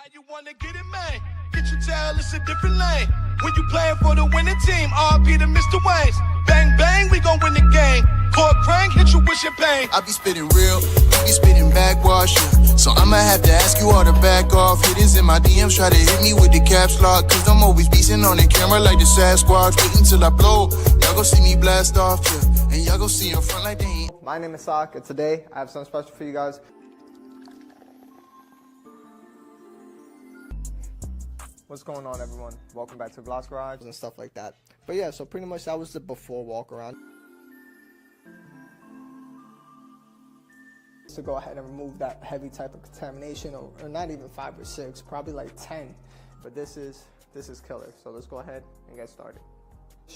And you wanna get it, man? Get your tail, it's a different lane. When you playing for the winning team, RP to Mr. Wayne's. Bang, bang, we gon' win the game. Core crank, hit you with your pain. I be spitting real, you be spitting backwash, yeah. So I'ma have to ask you all to back off. Hitters in my DMs try to hit me with the caps lock, cause I'm always beasting on the camera like the Sasquatch. Waiting till I blow, y'all gon' see me blast off, yeah. And y'all gon' see in front like they ain't. My name is Sak, and today I have something special for you guys. What's going on, everyone? Welcome back to Vlog's Garage and stuff like that. But yeah, so pretty much that was the before walk around. To go ahead and remove that heavy type of contamination, or not even 5 or 6, probably like 10. But this is killer. So let's go ahead and get started.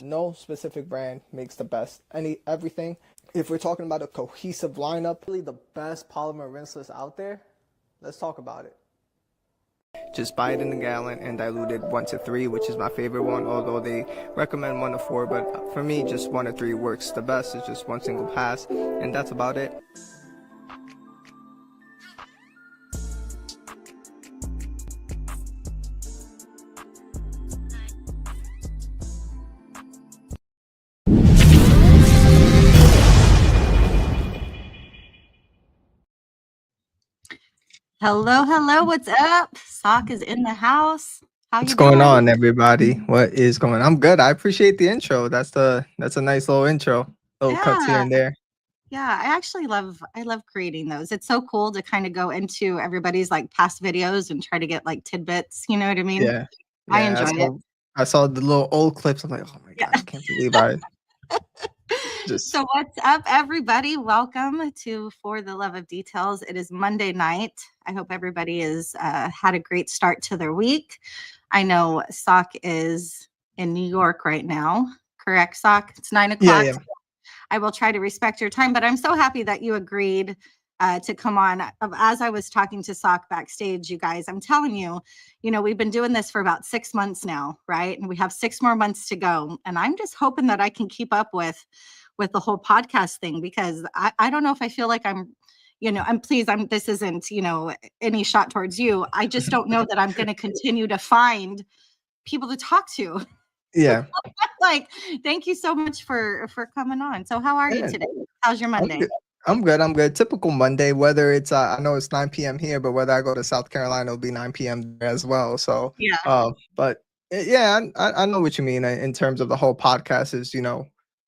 No specific brand makes the best everything. If we're talking about a cohesive lineup, really the best polymer rinseless out there, let's talk about it. Just buy it in a gallon and dilute it 1 to 3, which is my favorite one, although they recommend 1 to 4, but for me just 1 to 3 works the best. It's just one single pass, and that's about it. Hello, what's up? Sak is in the house. What's going on, everybody? What is going on? I'm good. I appreciate the intro. That's a nice little intro. Little cuts here and there. Yeah, I love creating those. It's so cool to kind of go into everybody's like past videos and try to get like tidbits, you know what I mean? Yeah. I enjoy it. I saw the little old clips. I'm like, oh my God, I can't believe So what's up, everybody? Welcome to For the Love of Details. It is Monday night. I hope everybody has had a great start to their week. I know Sak is in New York right now. Correct, Sak? It's 9 o'clock. Yeah. So I will try to respect your time, but I'm so happy that you agreed to come on. As I was talking to Sak backstage, you guys, I'm telling you, we've been doing this for about 6 months now, right? And we have 6 more months to go. And I'm just hoping that I can keep up with the whole podcast thing, because I don't know if I feel like this isn't, any shot towards you. I just don't know that I'm going to continue to find people to talk to. Yeah. Like, thank you so much for coming on. So how are you today? How's your Monday? I'm good. Typical Monday, whether it's, I know it's 9 p.m. here, but whether I go to South Carolina, it'll be 9 p.m. there as well. So, yeah. But yeah, I know what you mean in terms of the whole podcast is,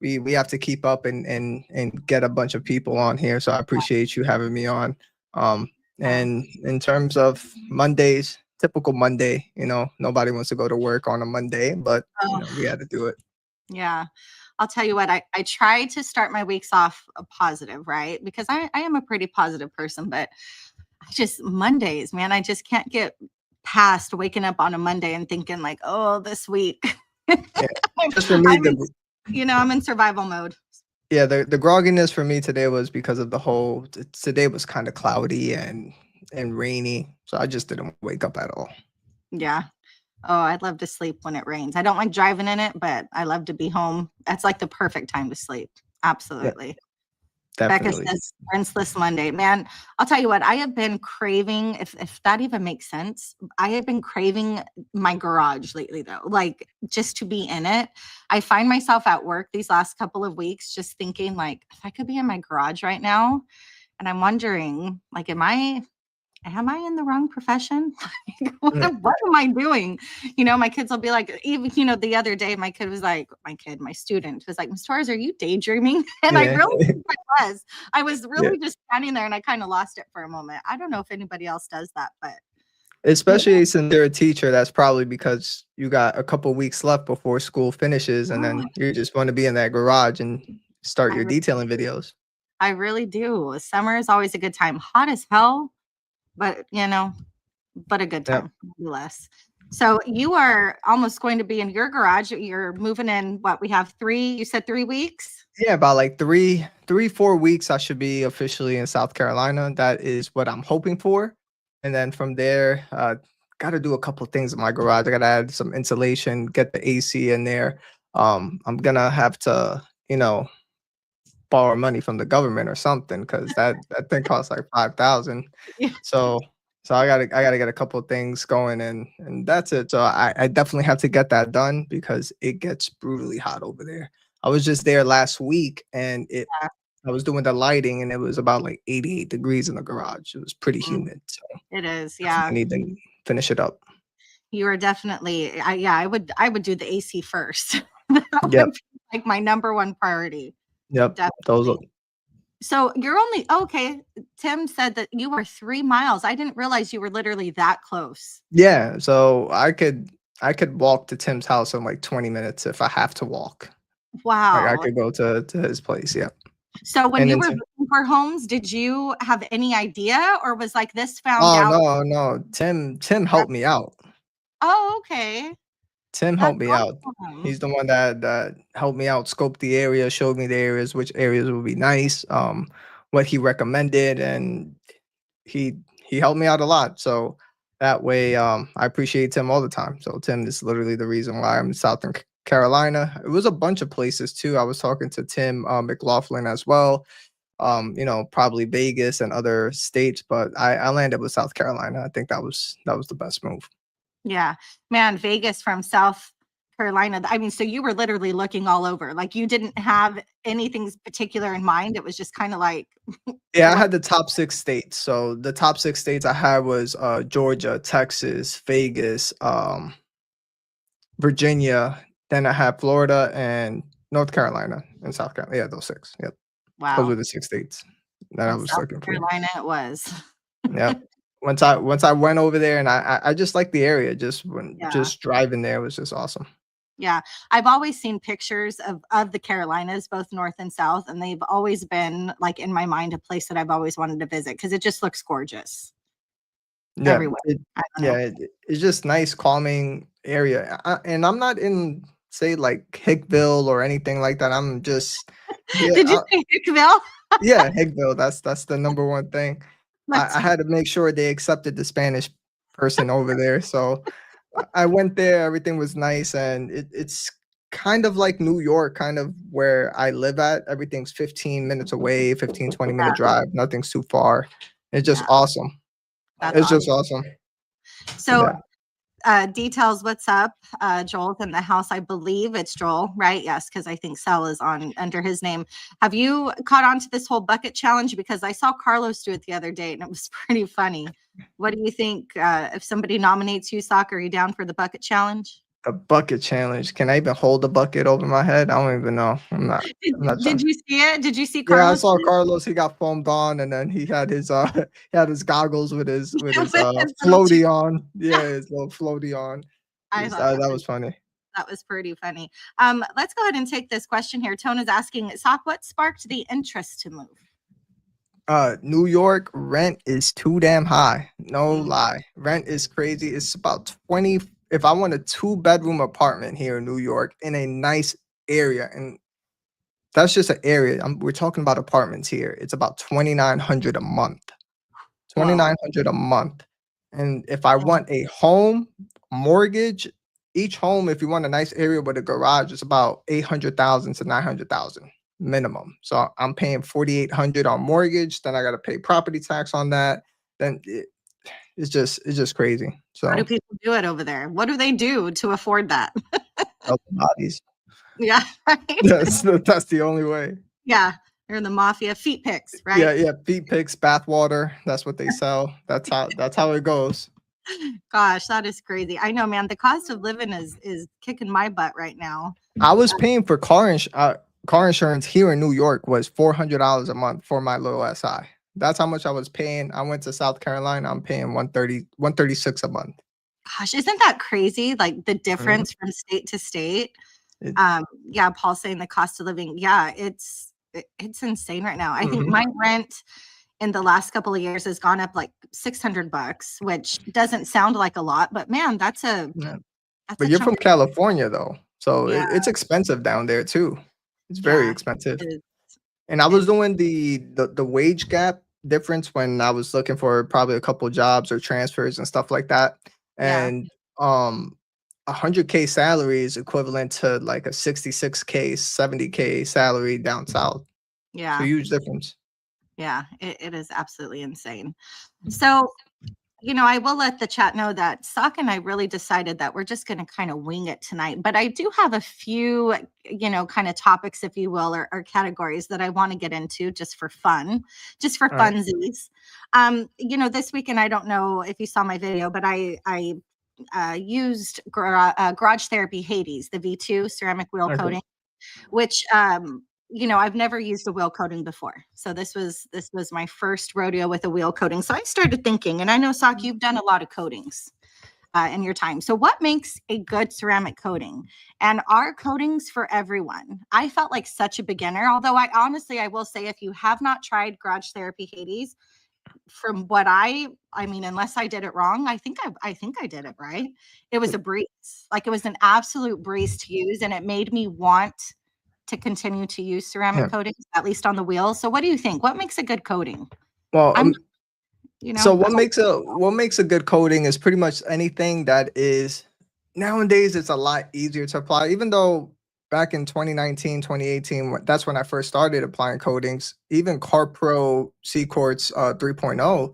we have to keep up and get a bunch of people on here. So I appreciate you having me on. And in terms of Mondays, typical Monday, nobody wants to go to work on a Monday, but we had to do it. Yeah. I'll tell you what, I try to start my weeks off positive, right? Because I am a pretty positive person, but Mondays, man, I just can't get past waking up on a Monday and thinking like, oh, this week. Yeah. Just for me, I'm in survival mode. Yeah, the grogginess for me today was because of today was kind of cloudy and rainy. So I just didn't wake up at all. Yeah. Oh, I'd love to sleep when it rains. I don't like driving in it, but I love to be home. That's like the perfect time to sleep. Absolutely. Yeah, definitely. Becca says, rinseless Monday. Man, I'll tell you what, I have been craving, if that even makes sense, I have been craving my garage lately, though, like just to be in it. I find myself at work these last couple of weeks just thinking, like, if I could be in my garage right now, and I'm wondering, like, am I in the wrong profession? What am I doing? My kids will be like, even, the other day, my student was like, Ms. Torres, are you daydreaming? And I really think I was really just standing there and I kind of lost it for a moment. I don't know if anybody else does that, but. Especially since you're a teacher, that's probably because you got a couple weeks left before school finishes, and then you just want to be in that garage and start your detailing videos. I really do. Summer is always a good time. Hot as hell. But, but a good time, nonetheless. So you are almost going to be in your garage. You're moving in, we have 3 weeks? Yeah, about like 4 weeks, I should be officially in South Carolina. That is what I'm hoping for. And then from there, got to do a couple of things in my garage. I got to add some insulation, get the AC in there. I'm going to have to, borrow money from the government or something, because that thing costs like $5,000. So So I gotta get a couple of things going, and that's it. So I definitely have to get that done because it gets brutally hot over there. I was just there last week, and Yeah. I was doing the lighting, and it was about like 88 degrees in the garage. It was pretty Mm, humid, so it is. definitely Yeah. need to finish it up. You are definitely I would do the AC first. That would Yep, be like my number one priority. yep. Those are, Definitely. So you're only okay. Tim said that you were 3 miles. I didn't realize you were literally that close. yeah. So I could walk to Tim's house in like 20 minutes if I have to walk. Like I Wow. could go to his place. Yeah, So when and you then were looking for homes, did you have any idea or was like this found oh out? no, no. Tim helped me out. Oh, okay. Tim That's helped me out. awesome. He's the one that helped me out, scoped the area, showed me the areas, which areas would be nice, what he recommended, and he he helped me out a lot. So that way, I appreciate Tim all the time. So Tim is literally the reason why I'm in Southern Carolina. It was a bunch of places too. I was talking to Tim McLaughlin as well. Probably Vegas and other states, but I landed with South Carolina. I think that was the best move. Yeah. Man, Vegas from South Carolina. I mean, so you were literally looking all over. Like you didn't have anything particular in mind. It was just kind of like Yeah, I what had the top 6 states. So the top 6 states I had was Georgia, Texas, Vegas, Virginia. Then I had Florida and North Carolina and South Carolina. Yeah, those 6. Yep. Those were wow. the 6 states that I And was South looking for. Carolina it was. Yep. Once I went over there and I just like the area. Yeah. Just driving there was just awesome. Yeah. I've always seen pictures of the Carolinas, both north and south, and they've always been like in my mind a place that I've always wanted to visit because it just looks gorgeous Yeah, everywhere. I don't yeah, know. it's just nice, calming area. And I'm not in say like Hickville or anything like that. I'm just here. Did you say Hickville? Yeah, Hickville. That's the number one thing. I That's had to make sure they accepted the Spanish person over there. So I went there. Everything was nice, and it's kind of like New York, kind of where I live at. Everything's 15 minutes away, 15, 20 minute yeah, drive. Nothing's too far. It's just yeah, awesome. that's It's just awesome. awesome. So Yeah. details what's up. Joel's in the house. I believe it's Joel, right? Yes, because I think Sal is on under his name. Have you caught on to this whole bucket challenge? Because I saw Carlos do it the other day and it was pretty funny. What do you think? If somebody nominates you, Sock, are you down for the bucket challenge? A bucket challenge. Can I even hold the bucket over my head? I don't even know. Did, I'm not did trying. you see it? Did you see Yeah, I Carlos? saw Carlos. He got foamed on, and then he had his he had his goggles with his With his little floaty on. Yeah, his little floaty on. I Just, thought that was funny. that was pretty funny. Let's go ahead and take this question here. Tone is asking, Sock, what sparked the interest to move? New York rent is too damn high. No Mm, lie. Rent is crazy. It's about 20. If I want a 2-bedroom apartment here in New York in a nice area, and that's just an area. We're talking about apartments here. It's about 2,900 a month. whoa. 2,900 a month. And if I want a home mortgage, each home, if you want a nice area with a garage, it's about 800,000 to 900,000 minimum. So I'm paying 4,800 on mortgage. Then I got to pay property tax on that. Then it's just crazy. How do So people do it over there? What do they do to afford that? help the bodies. Yeah, right. That's the only way. Yeah, they're in the mafia. Feet picks, Yeah, right? yeah. Feet picks, bath water. That's what they sell. That's how it goes. Gosh, that is crazy. I know, man. The cost of living is kicking my butt right now. I was paying for car insurance here in New York was $400 a month for my little SI. That's how much I was paying. I went to South Carolina. I'm paying 136 a month. Gosh, isn't that crazy? Like the Mhm. difference from state to state. It, Yeah, Paul's saying the cost of living. Yeah, it's insane right now. I think mhm. my rent in the last couple of years has gone up like $600, which doesn't sound like a lot, but man, Yeah. that's But a you're chunk. from California though, so Yeah, it's expensive down there too. It's very yeah, expensive. it is. And I was It's doing the wage gap difference when I was looking for probably a couple jobs or transfers and stuff like that. yeah, And 100K salary is equivalent to like a 66K, 70K salary down south. It's a yeah, huge difference. yeah. It is absolutely insane. So I will let the chat know that Sock and I really decided that we're just going to kind of wing it tonight. But I do have a few, kind of topics, if you will, or categories that I want to get into just for fun, just for All right. funsies. This weekend, I don't know if you saw my video, but I used Garage Therapy Hades, the V2 ceramic wheel Okay. coating, which I've never used a wheel coating before. So this was my first rodeo with a wheel coating. So I started thinking, and I know, Sak, you've done a lot of coatings in your time. So what makes a good ceramic coating? And are coatings for everyone? I felt like such a beginner, although I will say, if you have not tried Garage Therapy Hades, from what I mean, unless I did it wrong, I think I did it right. It was a breeze. Like, it was an absolute breeze to use, and it made me want to continue to use ceramic Yeah. coatings, at least on the wheels. So what do you think? What makes a good coating? Well, I'm, so what makes a good coating is pretty much anything that is, nowadays it's a lot easier to apply, even though back in 2019, 2018, that's when I first started applying coatings. Even CarPro C Quartz 3.0,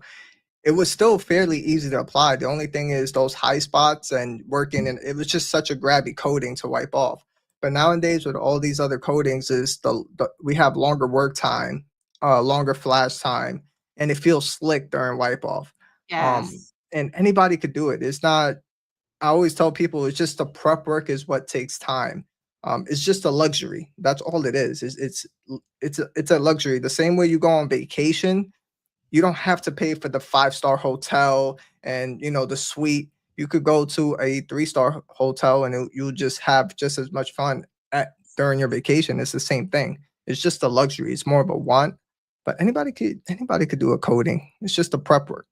it was still fairly easy to apply. The only thing is those high spots and working, and it was just such a grabby coating to wipe off. But nowadays with all these other coatings, is we have longer work time, longer flash time, and it feels slick during wipe off. yes, And anybody could do it. It's not. I always tell people, it's just the prep work is what takes time. It's just a luxury. That's all it is. It's a luxury. The same way you go on vacation, you don't have to pay for the 5-star hotel and the suite. You could go to a 3-star hotel and you'll just have just as much fun during your vacation. It's the same thing. It's just a luxury. It's more of a want. But anybody could do a coating. It's just a prep work.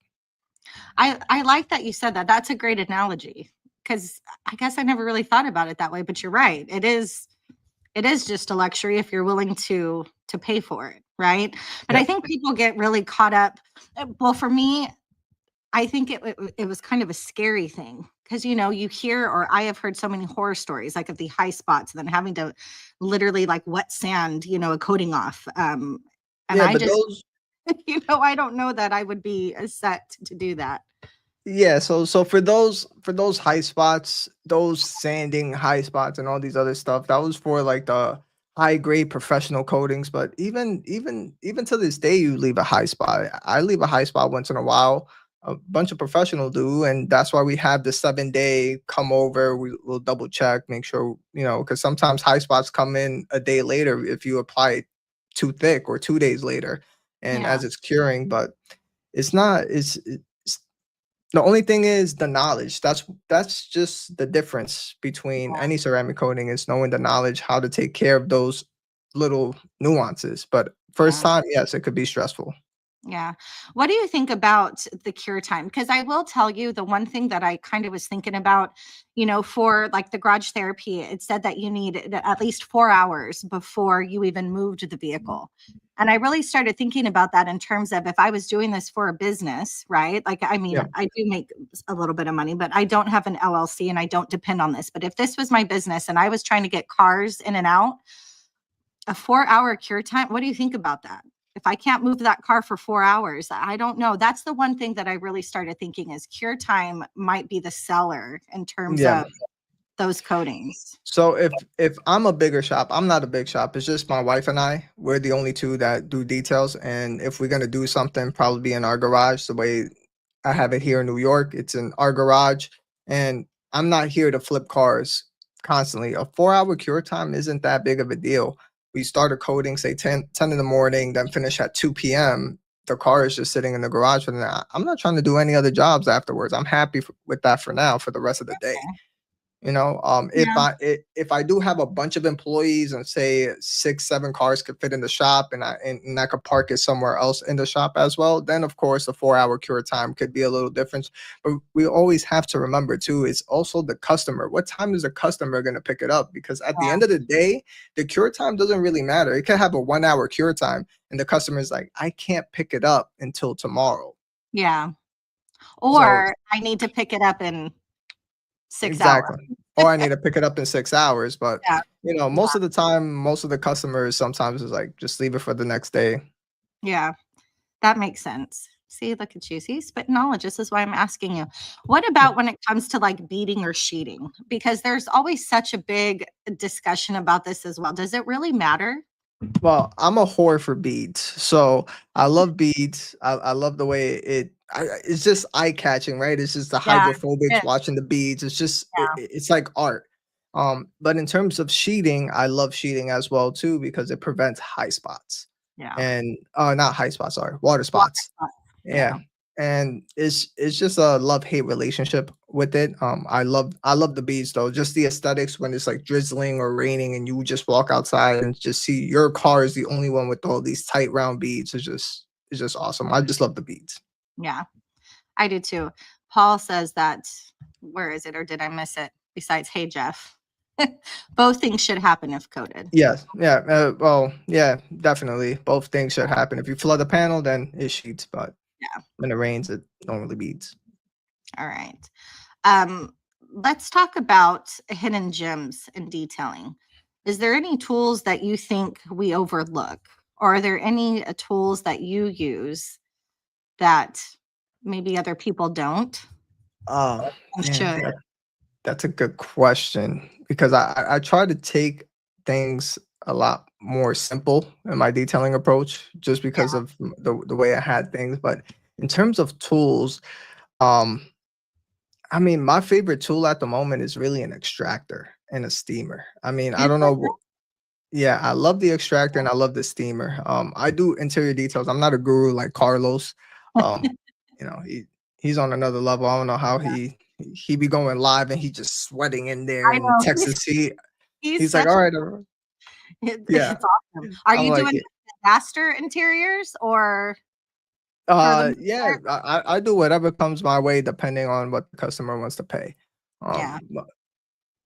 I like that you said that. That's a great analogy, because I guess I never really thought about it that way. But you're right. It is just a luxury if you're willing to pay for it, right? But Yeah. I think people get really caught up. Well, for me, I think it was kind of a scary thing, because you hear, or I have heard so many horror stories, like of the high spots, then having to literally like wet sand, a coating off. And Yeah, I but just, those I don't know that I would be set to do that. Yeah, so for those high spots, those sanding high spots and all these other stuff, that was for like the high grade professional coatings. But even to this day, you leave a high spot. I leave a high spot once in a while. A bunch of professionals do, and that's why we have the 7-day come over. We'll double check, make sure because sometimes high spots come in a day later if you apply it too thick, or 2 days later, and Yeah. as it's curing. But it's not. The only thing is the knowledge. That's just the difference between any ceramic coating, is knowing the knowledge, how to take care of those little nuances. But first Yeah. time, yes, it could be stressful. Yeah. What do you think about the cure time? Because I will tell you, the one thing that I kind of was thinking about, for like the garage therapy, it said that you need at least 4 hours before you even moved the vehicle. And I really started thinking about that in terms of, if I was doing this for a business, right? Like, I mean, Yeah. I do make a little bit of money, but I don't have an LLC and I don't depend on this. But if this was my business and I was trying to get cars in and out, a 4-hour cure time, what do you think about that? If I can't move that car for 4 hours, I don't know. That's the one thing that I really started thinking, is cure time might be the seller in terms Yeah. of those coatings. So if I'm a bigger shop, I'm not a big shop. It's just my wife and I. We're the only two that do details. And if we're gonna do something, probably be in our garage. The way I have it here in New York, it's in our garage. And I'm not here to flip cars constantly. A 4-hour cure time isn't that big of a deal. We start a coating, say 10 in the morning, then finish at 2 p.m. The car is just sitting in the garage for the night. I'm not trying to do any other jobs afterwards. I'm happy with that for now, for the rest of the day. Yeah. If I do have a bunch of employees and say 6-7 cars could fit in the shop, and I could park it somewhere else in the shop as well, then of course the 4-hour cure time could be a little different. But we always have to remember too, is also the customer. What time is the customer going to pick it up? Because at the end of the day, the cure time doesn't really matter. It could have a 1-hour cure time and the customer is like, I can't pick it up until tomorrow. Yeah. So Or I need to pick it up in 6 hours. exactly. Or I need to pick it up in 6 hours. But Yeah. most of the time, most of the customers sometimes is like, just leave it for the next day. Yeah. That makes sense. See, look at you. See, spit knowledge. This is why I'm asking you. What about when it comes to like beading or sheeting? Because there's always such a big discussion about this as well. Does it really matter? Well, I'm a whore for beads, so I love beads. I love the way it's just eye catching, right? It's just the Yeah, hydrophobics it- watching the beads. It's just yeah, it's like art. But in terms of sheeting, I love sheeting as well too because it prevents high spots yeah. and not high spots, sorry, water Water spots. spots. Yeah. Yeah, And it's just a love-hate relationship with it. I love the beads though. Just the aesthetics when it's like drizzling or raining and you just walk outside and just see your car is the only one with all these tight round beads. It's just awesome. I just love the beads. yeah. I do too. Paul says that, where is it, or did I miss it? Besides, hey, Jeff, both things should happen if coated. Yes. Yeah. Well, yeah, definitely. Both things should happen. If you flood the panel, then it sheets, but Yeah. when it rains, it normally beads. All right. Um, let's talk about hidden gems and detailing. Is there any tools that you think we overlook? Or are there any tools that you use that maybe other people don't Oh and man, should? that's a good question because I try to take things a lot more simple in my detailing approach just because of the way I had things. But in terms of tools, um, I mean, my favorite tool at the moment is really an extractor and a steamer. I mean, I Is don't it? know. Yeah, I love the extractor and I love the steamer. I do interior details. I'm not a guru like Carlos. Um, he's on another level. I don't know how Yeah. he be going live and he just sweating in there I in know. Texas heat. He's He's like, such all a right, yeah. it's awesome. Are I'm you like, doing disaster interiors or for the most yeah, part? I do whatever comes my way depending on what the customer wants to pay. Yeah. But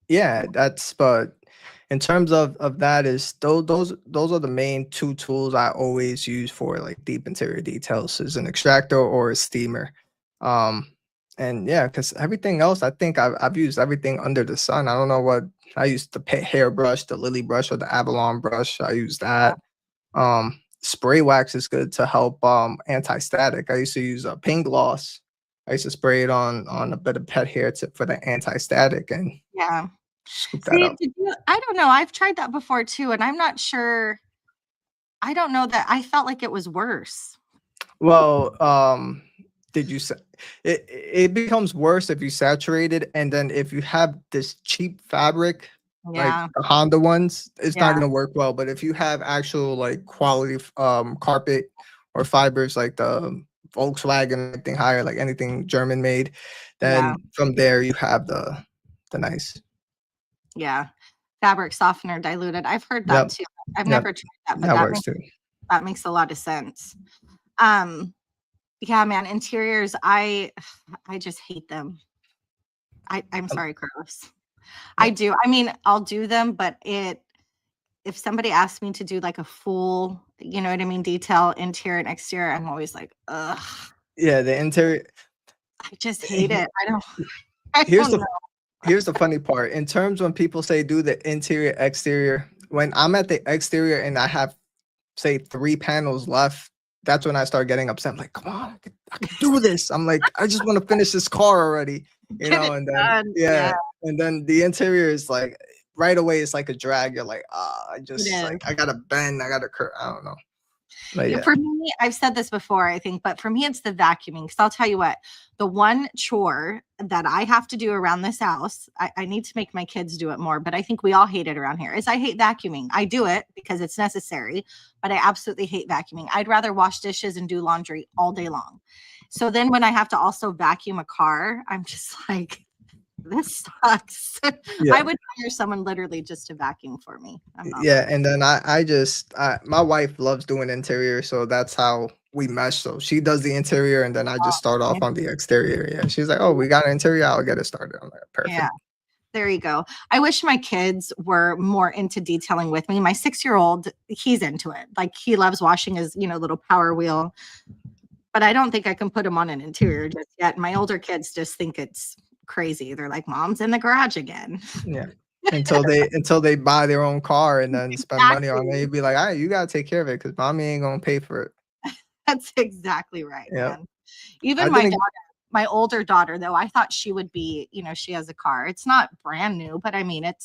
yeah, but in terms of that is those are the main two tools I always use for like deep interior details is an extractor or a steamer. Um and yeah, because everything else I think I've used everything under the sun. I don't know what I used the hairbrush, the lily brush or the Avalon brush. I use that. Spray wax is good to help anti-static. I used to use a pink gloss. I used to spray it on a bit of pet hair for the anti-static and Yeah. scoop that See, up. I don't know. I've tried that before too, and I'm not sure. I don't know that I felt like it was worse. Well, did you say it becomes worse if you saturate it, and then if you have this cheap fabric, like Yeah. the Honda ones, it's not Yeah. gonna work well. But if you have actual like quality carpet or fibers like the Volkswagen, anything higher, like anything German made, Yeah. then from there you have the nice. Yeah. Fabric softener diluted. I've heard that Yep, too. I've yep, never tried that, but that works too. that makes a lot of sense. Um, yeah, man, interiors, I just hate them. I'm Um, sorry, Carlos. I yeah. do. I mean, I'll do them, but if somebody asks me to do like a full, you know what I mean, detail interior and exterior, I'm always like, ugh, Yeah, the interior. I just hate it. I Here's don't the know. Here's the funny part. In terms when people say do the interior, exterior, when I'm at the exterior and I have say 3 panels left, that's when I start getting upset. I'm like, come on, I could do this. I'm like, I just want to finish this car already, Get it and then done. yeah, Yeah, and then the interior is like right away, it's like a drag. You're like, I it just is. like I gotta bend, I gotta curve. I don't know. But Yeah, yeah. for me, I've said this before, I think, but for me, it's the vacuuming. Because I'll tell you what, the one chore that I have to do around this house, I need to make my kids do it more, but I think we all hate it around here, is I hate vacuuming. I do it because it's necessary, but I absolutely hate vacuuming. I'd rather wash dishes and do laundry all day long. So then when I have to also vacuum a car, I'm just like, this sucks. Yeah. I would hire someone literally just to vacuum for me. I'm not Yeah, and then my wife loves doing interior, so that's how we mesh. So she does the interior, and then I just start off on the exterior. Yeah, she's like, "Oh, we got an interior. I'll get it started." I'm like, Yeah. "Perfect." There you go. I wish my kids were more into detailing with me. My 6-year-old, he's into it. Like he loves washing his, little power wheel. But I don't think I can put him on an interior just yet. My older kids just think it's crazy. They're like, "Mom's in the garage again." Yeah, until they buy their own car and then spend money on it, Exactly. you'd be like, "All right, you gotta take care of it because mommy ain't gonna pay for it." That's exactly right, Yeah, man. I Even my didn't. daughter, my older daughter, though, I thought she would be, she has a car. It's not brand new, but I mean, it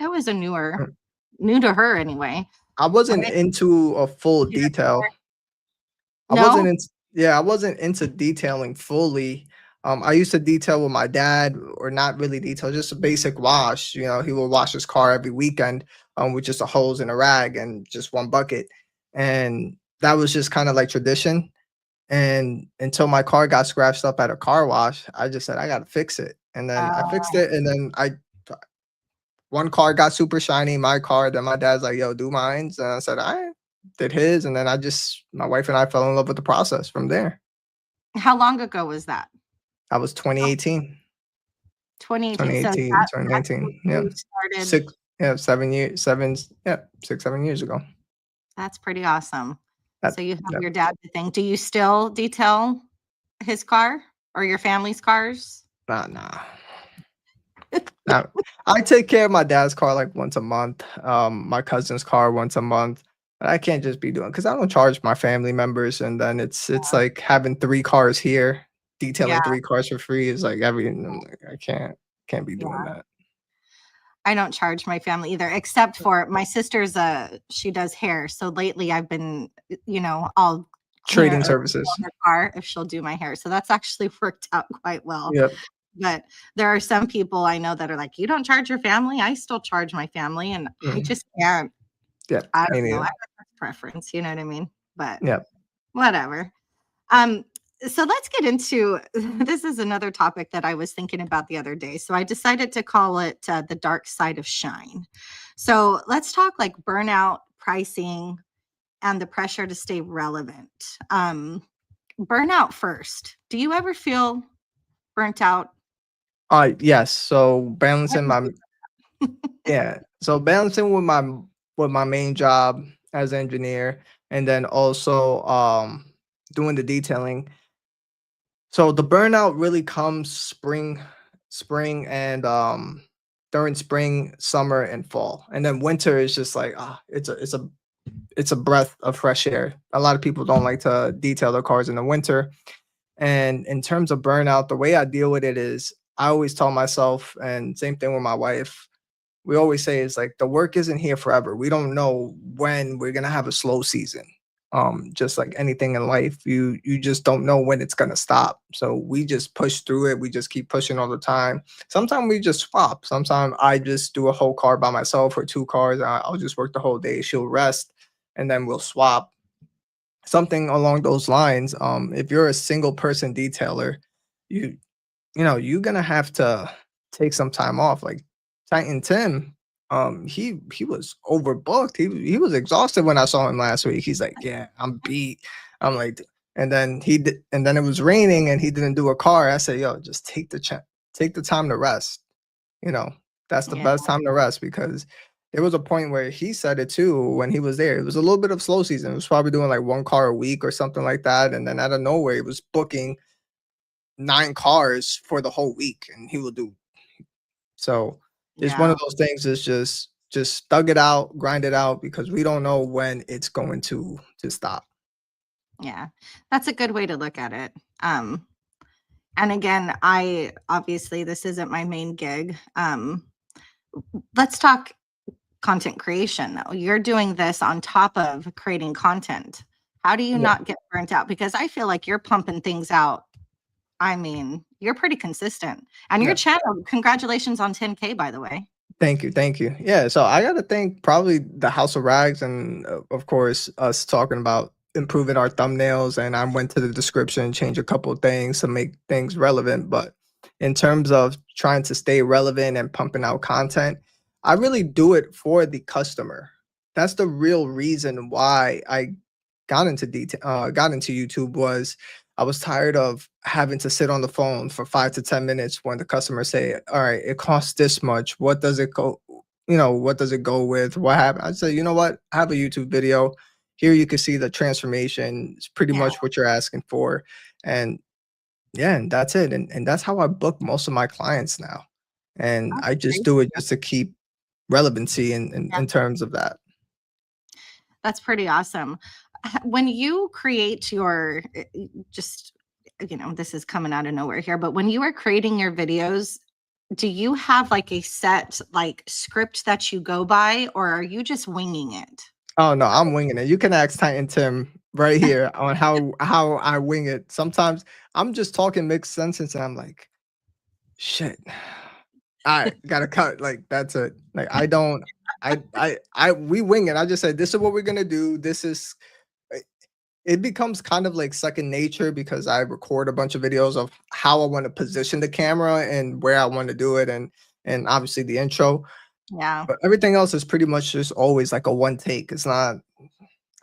was new to her anyway. I I wasn't didn't into a full see that detail. before. I wasn't No? in, yeah, I wasn't into detailing fully. I used to detail with my dad, or not really detail, just a basic wash. He would wash his car every weekend, with just a hose and a rag and just one bucket, and that was just kind of like tradition. And until my car got scratched up at a car wash, I just said I gotta fix it, and then I fixed it, and then one car got super shiny, my car. Then my dad's like, "Yo, do mine." And I said, "I did his," and then my wife and I fell in love with the process from there. How long ago was that? That was 2018, 2018. So 2018, that's when 2019. Yeah. you started. 6, yeah, 7 years, yeah, 6, 7 years ago. That's pretty awesome. That, So you have yeah. your dad to thank. Do you still detail his car or your family's cars? Nah. Nah. I take care of my dad's car like once a month, my cousin's car once a month. But I can't just be doing, because I don't charge my family members, and then it's like having 3 cars here, Yeah, detailing 3 cars for free is like every. I'm like, I can't be doing yeah. that. I don't charge my family either, except for my sister's she does hair. So lately I've been, I'll clean Trading her services. car if she'll do my hair. So that's actually worked out quite well. Yep. But there are some people I know that are like, you don't charge your family. I still charge my family. And I Mhm. just can't. Yep. I Me don't know. I neither. have a preference. You know what I mean? But Yep. whatever. Um, so let's get into this is another topic that I was thinking about the other day. So I decided to call it the dark side of shine. So let's talk like burnout, pricing, and the pressure to stay relevant. Burnout first. Do you ever feel burnt out? Yes. So What balancing do you my Yeah. So balancing with my main job as engineer, and then also doing the detailing. So the burnout really comes spring and during spring, summer and fall. And then winter is just like it's a breath of fresh air. A lot of people don't like to detail their cars in the winter. And in terms of burnout, the way I deal with it is I always tell myself, and same thing with my wife, we always say is like the work isn't here forever. We don't know when we're gonna have a slow season. Just like anything in life, you just don't know when it's gonna stop. So we just push through it. We just keep pushing all the time. Sometimes we just swap. Sometimes I just do a whole car by myself, or 2 cars. I'll just work the whole day. She'll rest, and then we'll swap. Something along those lines. If you're a single person detailer, you you're gonna have to take some time off. Like Titan Tim, he was overbooked. He was exhausted when I saw him last week. He's like, "Yeah, I'm beat." I'm like, and then and then it was raining, and he didn't do a car. I said, "Yo, just take the time to rest." You know, that's the Yeah, best time to rest, because there was a point where he said it too when he was there. It was a little bit of slow season. It was probably doing like 1 car a week or something like that, and then out of nowhere, he was booking 9 cars for the whole week, and he will do. So it's one yeah, of those things. Is just thug it out, grind it out, because we don't know when it's going to stop. yeah. That's a good way to look at it. And again, I obviously this isn't my main gig. Let's talk content creation though. You're doing this on top of creating content. How do you Yeah. not get burnt out? Because I feel like you're pumping things out. I mean, you're pretty consistent. And your Yeah. channel, congratulations on 10K, by the way. Thank you, thank you. Yeah, so I gotta thank probably the House of Rags, and of course us talking about improving our thumbnails. And I went to the description, change a couple of things to make things relevant. But in terms of trying to stay relevant and pumping out content, I really do it for the customer. That's the real reason why I got into YouTube. Was I was tired of having to sit on the phone for 5 to 10 minutes when the customer say, "All right, it costs this much. What does it go? What does it go with? What happened?" I said, "You know what? I have a YouTube video. Here you can see the transformation. It's pretty Yeah, much what you're asking for." And yeah, and that's it. And that's how I book most of my clients now. And that's I just great. do it just to keep relevancy in terms of that. That's pretty awesome. When you create your just this is coming out of nowhere here, but when you are creating your videos, do you have like a set like script that you go by, or are you just winging it? Oh no, I'm winging it. You can ask Titan Tim right here on how I wing it. Sometimes I'm just talking mixed sentences and I'm like, shit. I gotta cut. Like that's it. Like I don't. We wing it. I just said this is what we're gonna do. This is. It becomes kind of like second nature because I record a bunch of videos of how I want to position the camera and where I want to do it, and obviously the intro. Yeah. But everything else is pretty much just always like a one take. It's not.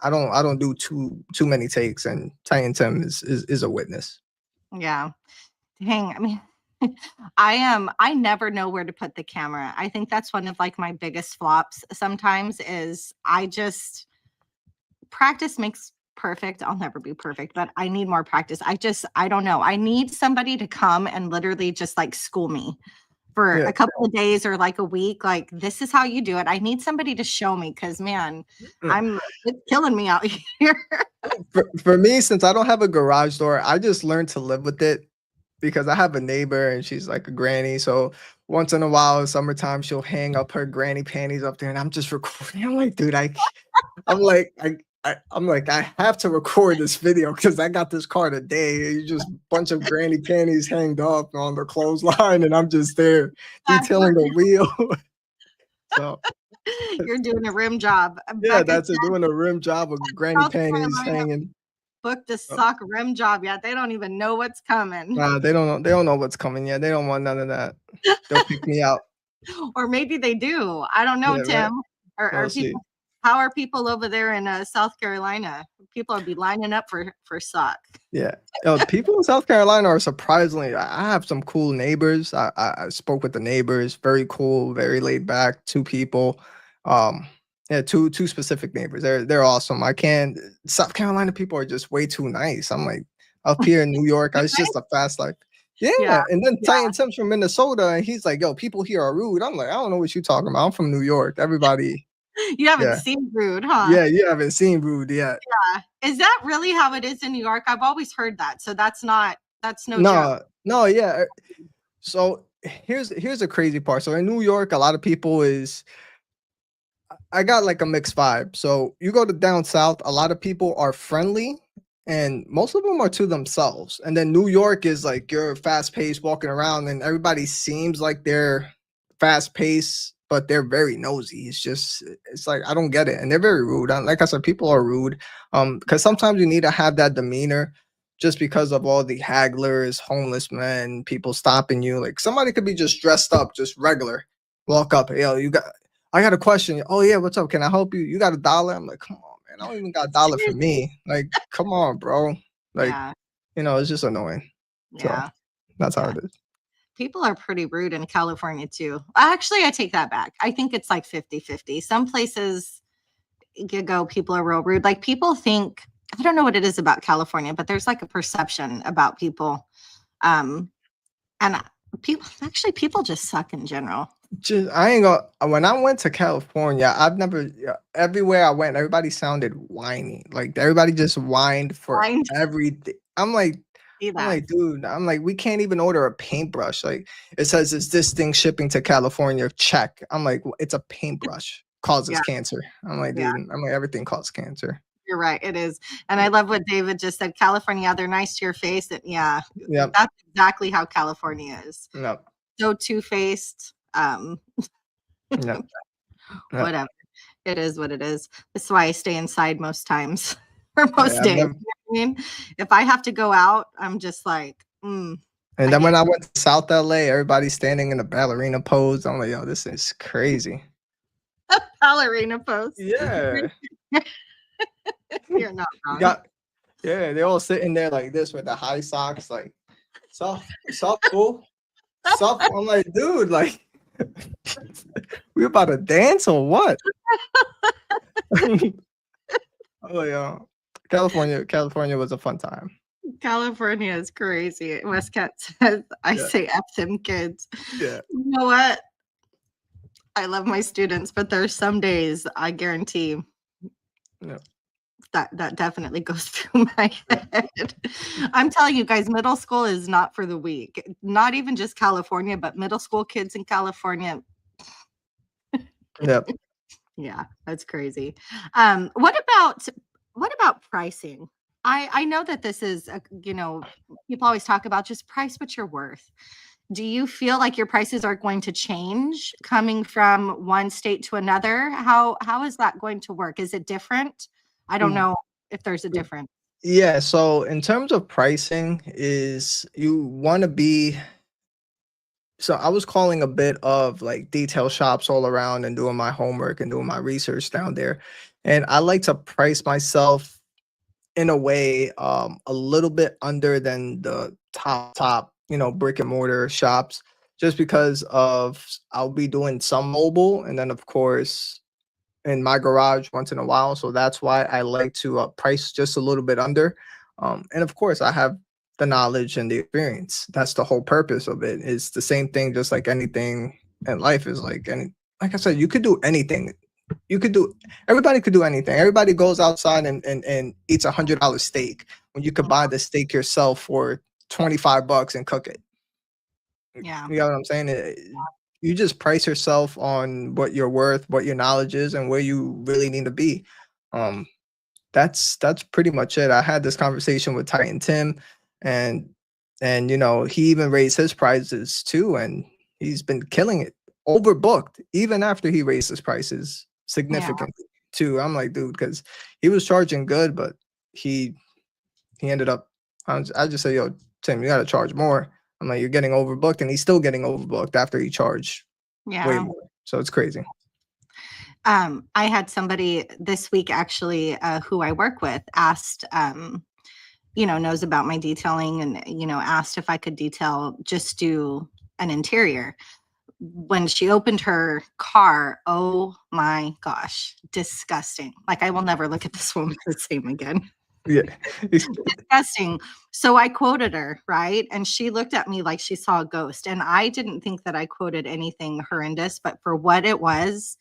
I don't do too many takes, and Titan Tim is a witness. Yeah. Dang. I mean, I never know where to put the camera. I think that's one of like my biggest flops sometimes is I just practice makes perfect. I'll never be perfect, but I need more practice. I don't know. I need somebody to come and literally just like school me for Yeah. a couple of days or like a week. Like, this is how you do it. I need somebody to show me because, man, it's killing me out here. For me, since I don't have a garage door, I just learned to live with it because I have a neighbor and she's like a granny. So once in a while, summertime, she'll hang up her granny panties up there, and I'm just recording. I'm like, dude, I'm like, I'm like, I have to record this video because I got this car today. You just bunch of granny panties hanged up on the clothesline, and I'm just there detailing the wheel. So You're doing a rim job. yeah, Becca that's it. said Doing a rim job with granny South panties Carolina hanging. booked a sock rim job yet. They don't even know what's coming. Nah, they don't know. They don't know what's coming yet. They don't want none of that. They'll pick me out. Or maybe they do. I don't know, Yeah, Tim. right. Or We'll see. people, how are people over there in South Carolina? People will be lining up for sock. Yeah. People in South Carolina are surprisingly. I have some cool neighbors. I spoke with the neighbors. Very cool. Very laid back. Two people. Yeah, two specific neighbors. They're awesome. I can't. South Carolina people are just way too nice. I'm like up here in New York. It's just a fast life. Yeah. Yeah, And then yeah. Titan Tim's from Minnesota, and he's like, "Yo, people here are rude." I'm like, I don't know what you're talking about. I'm from New York. Everybody. You haven't Yeah. seen rude, huh? Yeah, you haven't seen rude yet. Yeah. Is that really how it is in New York? I've always heard that. So that's no joke. No, yeah. So here's the crazy part. So in New York, a lot of people I got like a mixed vibe. So you go to down south, a lot of people are friendly and most of them are to themselves. And then New York is like you're fast paced walking around and everybody seems like they're fast paced, but they're very nosy. It's like I don't get it. And they're very rude. Like I said, people are rude. Because sometimes you need to have that demeanor just because of all the hagglers, homeless men, people stopping you. Like somebody could be just dressed up, just regular, walk up, yo, I got a question. Oh yeah, what's up? Can I help you? You got $1? I'm like, come on, man. I don't even got $1 for me. Like, come on, bro. Like, Yeah. it's just annoying. Yeah. So that's how it is. People are pretty rude in California too. Actually, I take that back. I think it's like 50-50. Some places you go, people are real rude. Like people think, I don't know what it is about California, but there's like a perception about people. And people just suck in general. I ain't gonna. When I went to California, everywhere I went, everybody sounded whiny. Like everybody just whined for everything. I'm like, dude, we can't even order a paintbrush. Like it says, is this thing shipping to California? Check. I'm like, it's a paintbrush causes cancer. I'm like, dude, everything causes cancer. You're right. It is. And I love what David just said. California, they're nice to your face. And Yep. That's exactly how California is. Yep. So two-faced. Yep. Whatever. It is what it is. That's why I stay inside most times or most days. You know what I mean? If I have to go out, I'm just like, And then when I went to South LA, everybody's standing in a ballerina pose. I'm like, yo, this is crazy. Ballerina pose. Yeah. You're not wrong. They're all sitting there like this with the high socks, like, sup, fool? Sup? I'm like, dude, like, we about to dance or what? Oh, California was a fun time. California is crazy. Westcat says, I say F them kids. Yeah. You know what? I love my students, but there's some days I guarantee That definitely goes through my head. I'm telling you guys, middle school is not for the weak. Not even just California, but middle school kids in California. Yep. Yeah, that's crazy. What about pricing? I know that this is people always talk about just price what you're worth. Do you feel like your prices are going to change coming from one state to another? How is that going to work? Is it different? I don't know if there's a difference. Yeah, so in terms of pricing is you want to be so I was calling a bit of like detail shops all around and doing my homework and doing my research down there. And I like to price myself in a way a little bit under than the top, brick and mortar shops just because of I'll be doing some mobile and then of course in my garage once in a while. So that's why I like to price just a little bit under. And of course, I have the knowledge and the experience. That's the whole purpose of it. It's the same thing, just like anything in life is like I said, you could do anything. Everybody could do anything. Everybody goes outside and eats $100 steak when you could buy the steak yourself for $25 and cook it. Yeah. You know what I'm saying? You just price yourself on what you're worth, what your knowledge is, and where you really need to be. Um, that's pretty much it. I had this conversation with Titan Tim, and he even raised his prices too, and he's been killing it, overbooked even after he raised his prices significantly too. I'm like, dude, because he was charging good, but he ended up. I just say, yo, Tim, you got to charge more. I'm like, you're getting overbooked, and he's still getting overbooked after he charged way more. So it's crazy. I had somebody this week actually who I work with asked, knows about my detailing and, asked if I could just do an interior. When she opened her car, oh my gosh, disgusting. Like I will never look at this woman the same again. Yeah. Disgusting. So I quoted her, right? And she looked at me like she saw a ghost. And I didn't think that I quoted anything horrendous, but for what it was,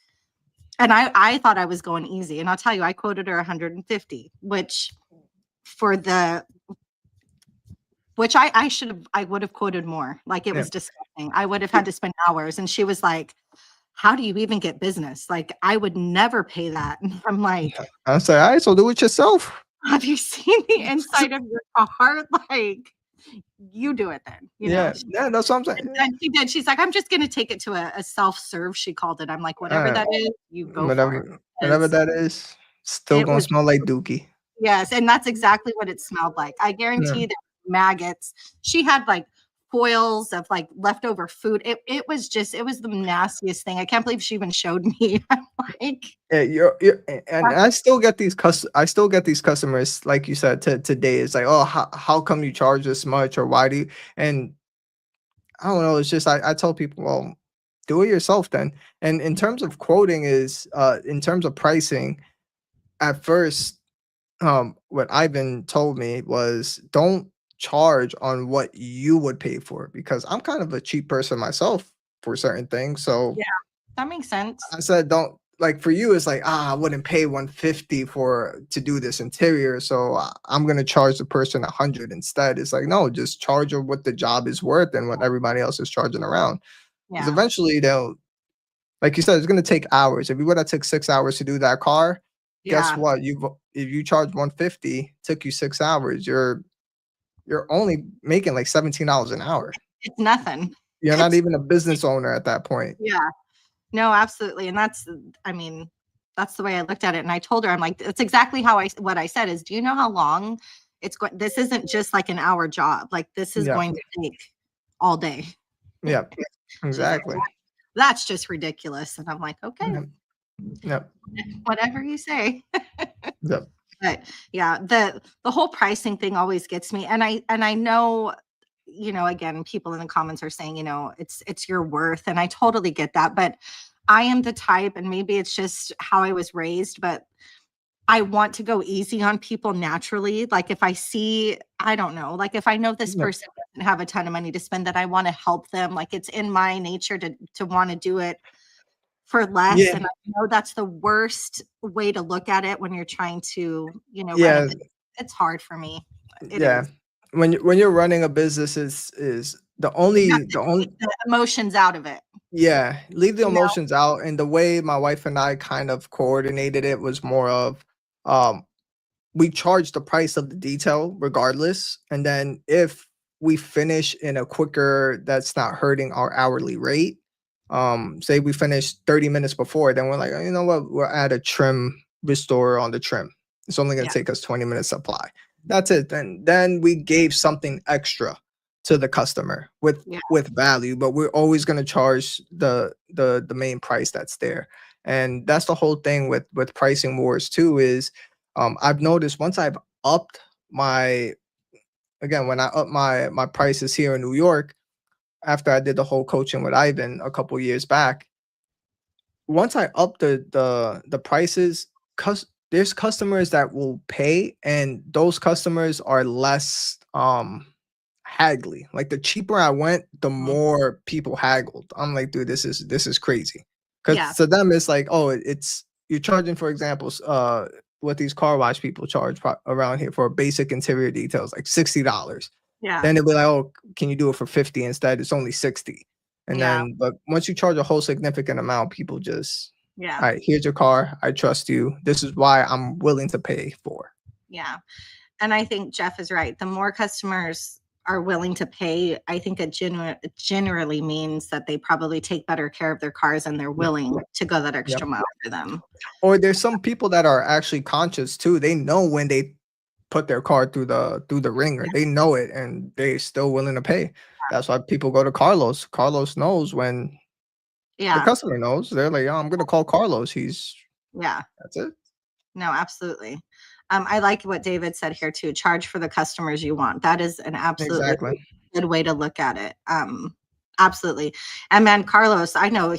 and I thought I was going easy. And I'll tell you, I quoted her 150, which I would have quoted more. Like it was disgusting. I would have had to spend hours. And she was like, how do you even get business? Like I would never pay that. And I'm like, I say, all right, so do it yourself. Have you seen the inside of your car? Like, you do it then. Yeah, that's what I'm saying. And she did. She's like, I'm just going to take it to a self-serve, she called it. I'm like, whatever that is, you go for it. Whatever that is, still going to smell like Dookie. Yes, and that's exactly what it smelled like. I guarantee that maggots. She had like foils of like leftover food. It was the nastiest thing. I can't believe she even showed me. I'm like, I still get these customers, like you said, today. It's like, oh, how come you charge this much, or why do you? And I don't know. It's just I tell people, well, do it yourself then. And in terms of quoting in terms of pricing, at first, what Ivan told me was don't charge on what you would pay for, because I'm kind of a cheap person myself for certain things. So yeah, that makes sense. I said, don't, like, for you, it's like, I wouldn't pay 150 to do this interior, so I'm gonna charge the person 100 instead. It's like, no, just charge her what the job is worth and what everybody else is charging around. Because eventually they'll, like you said, it's gonna take hours. If you would have took 6 hours to do that car, guess what? If you charge 150, took you 6 hours, you're only making like $17 an hour. It's nothing. You're not even a business owner at that point. Yeah. No, absolutely. And that's the way I looked at it. And I told her, I'm like, that's exactly what I said is, do you know how long this isn't just like an hour job. Like this is going to take all day. Yeah, exactly. Like, that's just ridiculous. And I'm like, okay. Yep. Whatever you say. Yep. But yeah, the whole pricing thing always gets me. And I know, again, people in the comments are saying, it's your worth. And I totally get that. But I am the type, and maybe it's just how I was raised, but I want to go easy on people naturally. Like if I see, I don't know, like if I know this person doesn't have a ton of money to spend, that I want to help them. Like it's in my nature to want to do it for less. Yeah, And I know that's the worst way to look at it when you're trying to, run a yeah, business. It's hard for me. It yeah. is. When you're running a business is the You have only to the only take the emotions out of it. yeah, leave the You know? emotions out. And the way my wife and I kind of coordinated it was more of um we charge the price of the detail regardless. And then if we finish in a quicker that's not hurting our hourly rate, say we finish 30 minutes before, then we're like, "Oh, you know what, we'll add a trim restore on the trim. It's only going Yeah. to take us 20 minutes supply. That's it. Then we gave something extra to the customer Yeah. with value, but we're always going to charge the main price that's there. And that's the whole thing with pricing wars too is I've noticed once I've upped my again when I up my prices here in New York after I did the whole coaching with Ivan a couple years back. Once I up the prices, there's customers that will pay, and those customers are less haggly. Like the cheaper I went, the Mhm. more people haggled. I'm like, dude, this is crazy. Yeah. Because to them, it's like, oh, it's you're charging, for example, what these car wash people charge around here for basic interior details, like $60. Yeah. Then they'll be like, oh, can you do it for 50 instead? It's only 60. And Yeah. then, but once you charge a whole significant amount, people just, Yeah. all right, here's your car. I trust you. This is why I'm willing to pay for. Yeah. And I think Jeff is right. The more customers are willing to pay, I think it generally means that they probably take better care of their cars and they're willing to go that extra Yep. mile for them. Or there's some people that are actually conscious too. They know when they put their car through the ringer. They know it and they're still willing to pay. That's why people go to Carlos. Carlos knows when the Yeah. customer knows. They're like, oh, I'm gonna call Carlos. Yeah. That's it. No, absolutely. I like what David said here too. Charge for the customers you want. That is an absolutely Exactly. good way to look at it. Absolutely. And man, Carlos, I know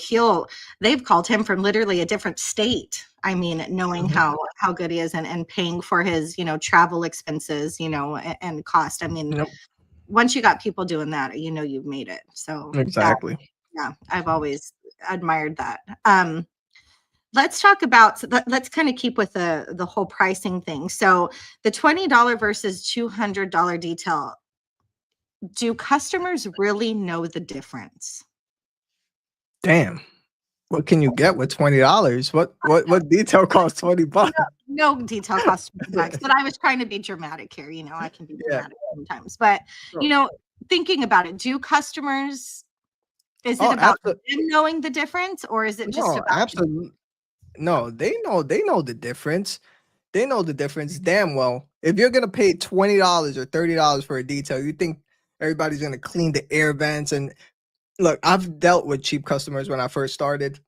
they've called him from literally a different state. I mean, knowing Mhm. how good he is and paying for his, travel expenses, and cost. I mean, Yep. once you got people doing that, you've made it. So Exactly. yeah, I've always admired that. Let's talk about, let's kind of keep with the whole pricing thing. So the $20 versus $200 detail, do customers really know the difference? Damn. What can you get with $20? What detail costs $20? No detail costs $20, but I was trying to be dramatic here. I can be Yeah. dramatic sometimes, but Sure. thinking about it, is it Oh, about absolutely. them knowing the difference, or is it just No, about absolutely. No, they know the difference. They know the difference damn well. If you're gonna pay $20 or $30 for a detail, you think everybody's gonna clean the air vents and look, I've dealt with cheap customers when I first started,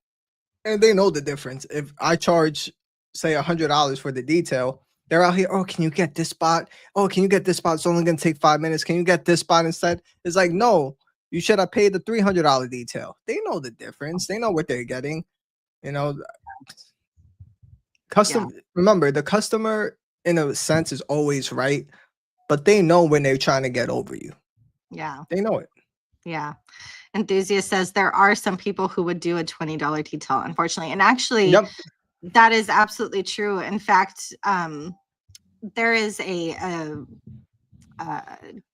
and they know the difference. If I charge, say, $100 for the detail, they're out here. Oh, can you get this spot? Oh, can you get this spot? It's only gonna take 5 minutes. Can you get this spot instead? It's like, no, you should have paid the $300 detail. They know the difference. They know what they're getting. You know, Yeah. Remember, the customer, in a sense, is always right, but they know when they're trying to get over you. Yeah. They know it. Yeah. Enthusiast says there are some people who would do a $20 detail, unfortunately. And actually, Yep. that is absolutely true. In fact, there is a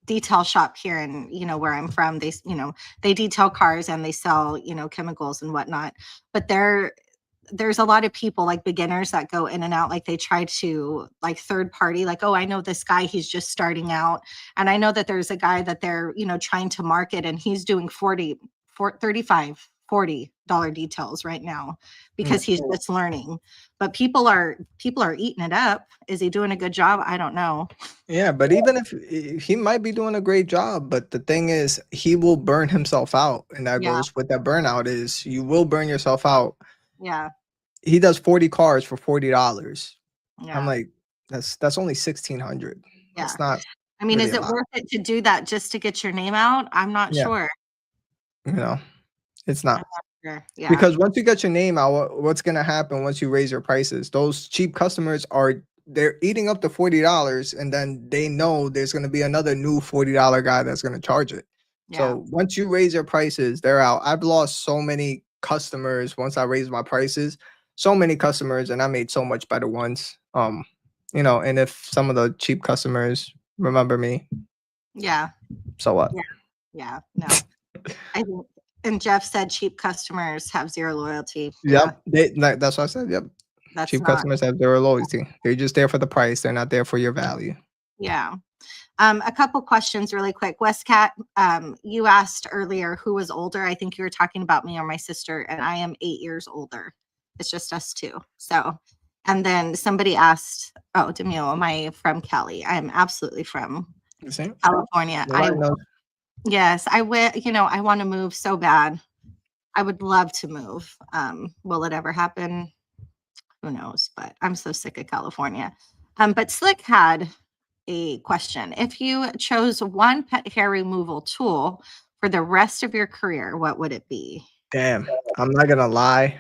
detail shop here in, where I'm from. They detail cars and they sell, chemicals and whatnot. But there's a lot of people, like beginners, that go in and out. Like they try to, like, third party, like, oh, I know this guy, he's just starting out. And I know that there's a guy that they're, trying to market, and he's doing $35, $40 details right now because he's just learning. But people are eating it up. Is he doing a good job? I don't know. Yeah, but even if he might be doing a great job, but the thing is, he will burn himself out, and that Yeah. goes with that burnout is you will burn yourself out. Yeah. He does 40 cars for $40. Yeah. I'm like, that's only 1,600. Yeah. That's not I mean, really is a it lot. worth it to do that just to get your name out? I'm not Yeah, sure. it's I'm not. not sure. Yeah. Because once you get your name out, what's gonna happen once you raise your prices? Those cheap customers they're eating up the $40, and then they know there's gonna be another new $40 guy that's gonna charge it. Yeah. So once you raise your prices, they're out. I've lost so many customers once I raised my prices. So many customers, and I made so much better ones. You know, and if some of the cheap customers remember me, Yeah. so what? Yeah. Yeah. No. I think, and Jeff said cheap customers have zero loyalty. Yeah. Yep, that's what I said. Yep, That's cheap not. customers have zero loyalty. They're just there for the price. They're not there for your value. Yeah. A couple questions really quick. Westcat, you asked earlier who was older. I think you were talking about me or my sister, and I am 8 years older. It's just us two. So, and then somebody asked, oh, Demio, am I from Cali? I am absolutely from You see? California. Nobody knows. Yes, I will. You know, I want to move so bad. I would love to move. Will it ever happen? Who knows? But I'm so sick of California. But Slick had a question. If you chose one pet hair removal tool for the rest of your career, what would it be? Damn, I'm not gonna lie.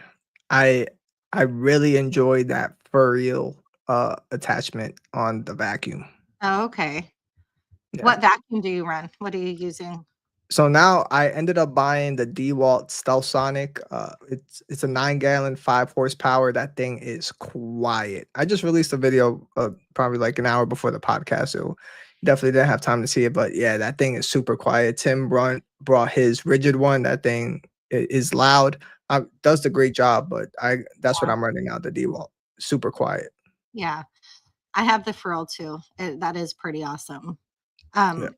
I I really enjoyed that furriel attachment on the vacuum. Oh, okay. Yeah. What vacuum do you run? What are you using? So now I ended up buying the DeWalt Stealth Sonic. It's a 9 gallon, 5 horsepower. That thing is quiet. I just released a video probably like an hour before the podcast, so definitely didn't have time to see it. But yeah, that thing is super quiet. Tim brought his rigid one. That thing is loud. Does the great job, but that's what I'm running now. The DeWalt, super quiet. Yeah, I have the Furl too. That is pretty awesome. Yeah.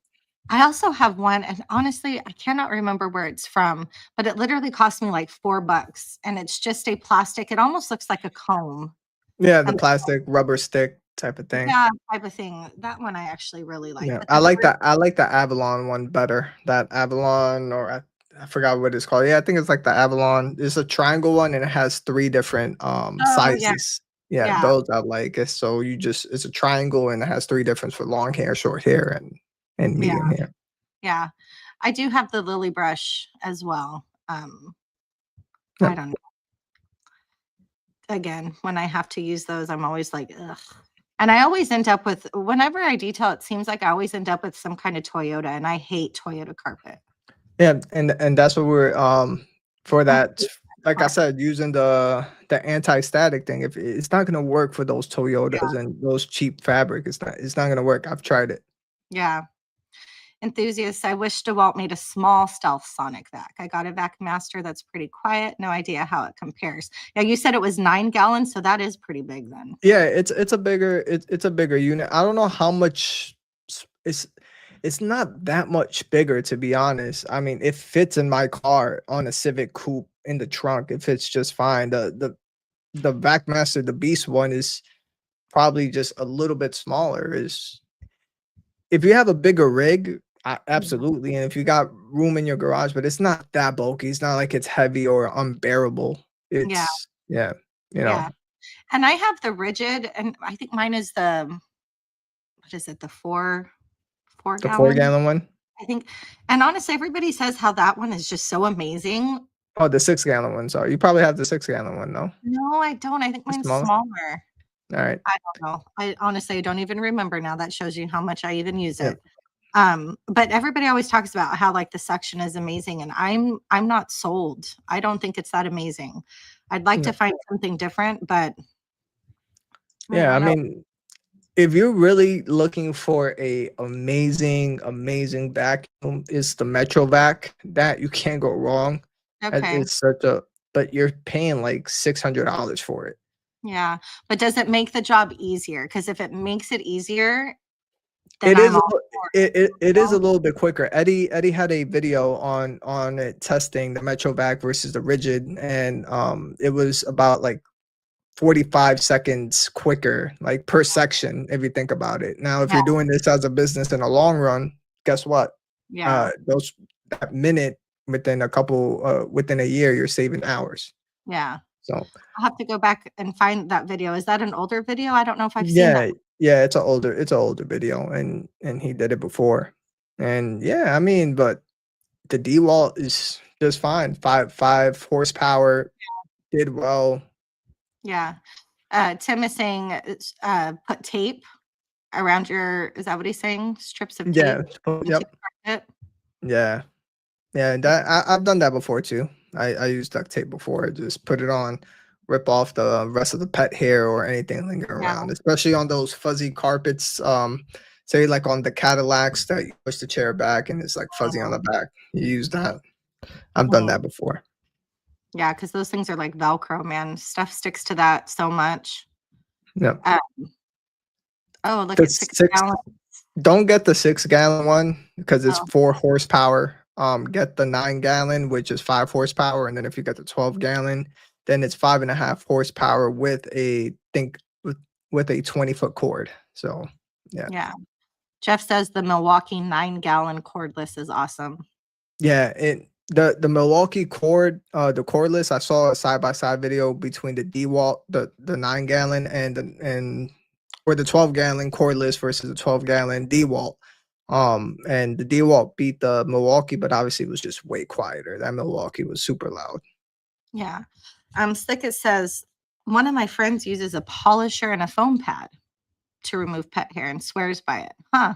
I also have one, and honestly, I cannot remember where it's from, but it literally cost me like $4, and it's just a plastic. It almost looks like a comb. Yeah, the And plastic rubber stick type of thing. yeah, type of thing. That one I actually really like. Yeah, But I the like that. I like the Avalon one better. That Avalon, or I forgot what it's called. Yeah, I think it's like the Avalon. It's a triangle one, and it has 3 different Oh, yeah. sizes. Yeah, Yeah. those I like. So it's a triangle, and it has 3 different for long hair, short hair, and medium hair. Yeah. I do have the Lily brush as well. I Yeah. don't know. Again, when I have to use those, I'm always like, ugh. And I always end up with, whenever I detail, it seems like I always end up with some kind of Toyota, and I hate Toyota carpet. Yeah, and that's what we're for that. Like I said, using the anti-static thing, if it's not gonna work for those Toyotas and those cheap fabric, it's not gonna work. I've tried it. Yeah. Enthusiasts, I wish DeWalt made a small Stealth Sonic vac. I got a Vac Master that's pretty quiet. No idea how it compares. Yeah, you said it was 9 gallons, so that is pretty big then. Yeah, it's a bigger unit. I don't know how much it's not that much bigger, to be honest. I mean, it fits in my car on a Civic Coupe in the trunk. It fits just fine. The Vac-Master, the Beast one, is probably just a little bit smaller. Is if you have a bigger rig, absolutely, and if you got room in your garage, but it's not that bulky. It's not like it's heavy or unbearable. It's yeah, you know. Yeah. And I have the rigid, and I think mine is the, what is it, the 4 The gallon? 4 gallon one. I think. And honestly, everybody says how that one is just so amazing. Oh, the 6 gallon one. Sorry, you probably have the 6 gallon one, though. No, I don't. I think mine's smaller? smaller. All right. I don't know. I honestly don't even remember now. That shows you how much I even use Yeah. it. But everybody always talks about how like the suction is amazing, and I'm not sold. I don't think it's that amazing. I'd like to find something different, but Yeah, I don't know. mean, if you're really looking for a amazing vacuum, it's the Metro Vac. That you can't go wrong. Okay. It's but you're paying like $600 for it. Yeah. But does it make the job easier? Because if it makes it easier, then It I'm is all for it. it is a little bit quicker. Eddie had a video on it testing the Metro Vac versus the rigid, and it was about like 45 seconds quicker, like per section, if you think about it. Now, if Yeah. you're doing this as a business in the long run, guess what? Yeah. That minute within a year, you're saving hours. Yeah. So I'll have to go back and find that video. Is that an older video? I don't know if I've seen yeah, that. yeah, it's an older video, and he did it before. And yeah, I mean, but the DeWalt is just fine. 5 horsepower, did well. Yeah. Tim is saying put tape around your, is that what he's saying? Strips of tape? Yeah. into Yep. the carpet? Yeah. Yeah. I've done that before too. I used duct tape before. Just put it on, rip off the rest of the pet hair or anything lingering Yeah. around, especially on those fuzzy carpets. Say like on the Cadillacs that you push the chair back and it's like fuzzy on the back. You use that. I've done Mhm. that before. Yeah, because those things are like Velcro, man. Stuff sticks to that so much. Yeah. Oh, look The at 6 6 gallon. Don't get the 6 gallon one because it's Oh, 4 horsepower. Get the 9 gallon, which is 5 horsepower, and then if you get the 12 gallon, then it's 5.5 horsepower with a think with a 20 foot cord. So yeah, yeah. Jeff says the Milwaukee 9 gallon cordless is awesome. yeah. The Milwaukee cord, the cordless. I saw a side by side video between the DeWalt, the 9 gallon, or the 12 gallon cordless versus the 12 gallon DeWalt. And the DeWalt beat the Milwaukee, but obviously it was just way quieter. That Milwaukee was super loud. Yeah. Stickett says one of my friends uses a polisher and a foam pad to remove pet hair and swears by it. Huh.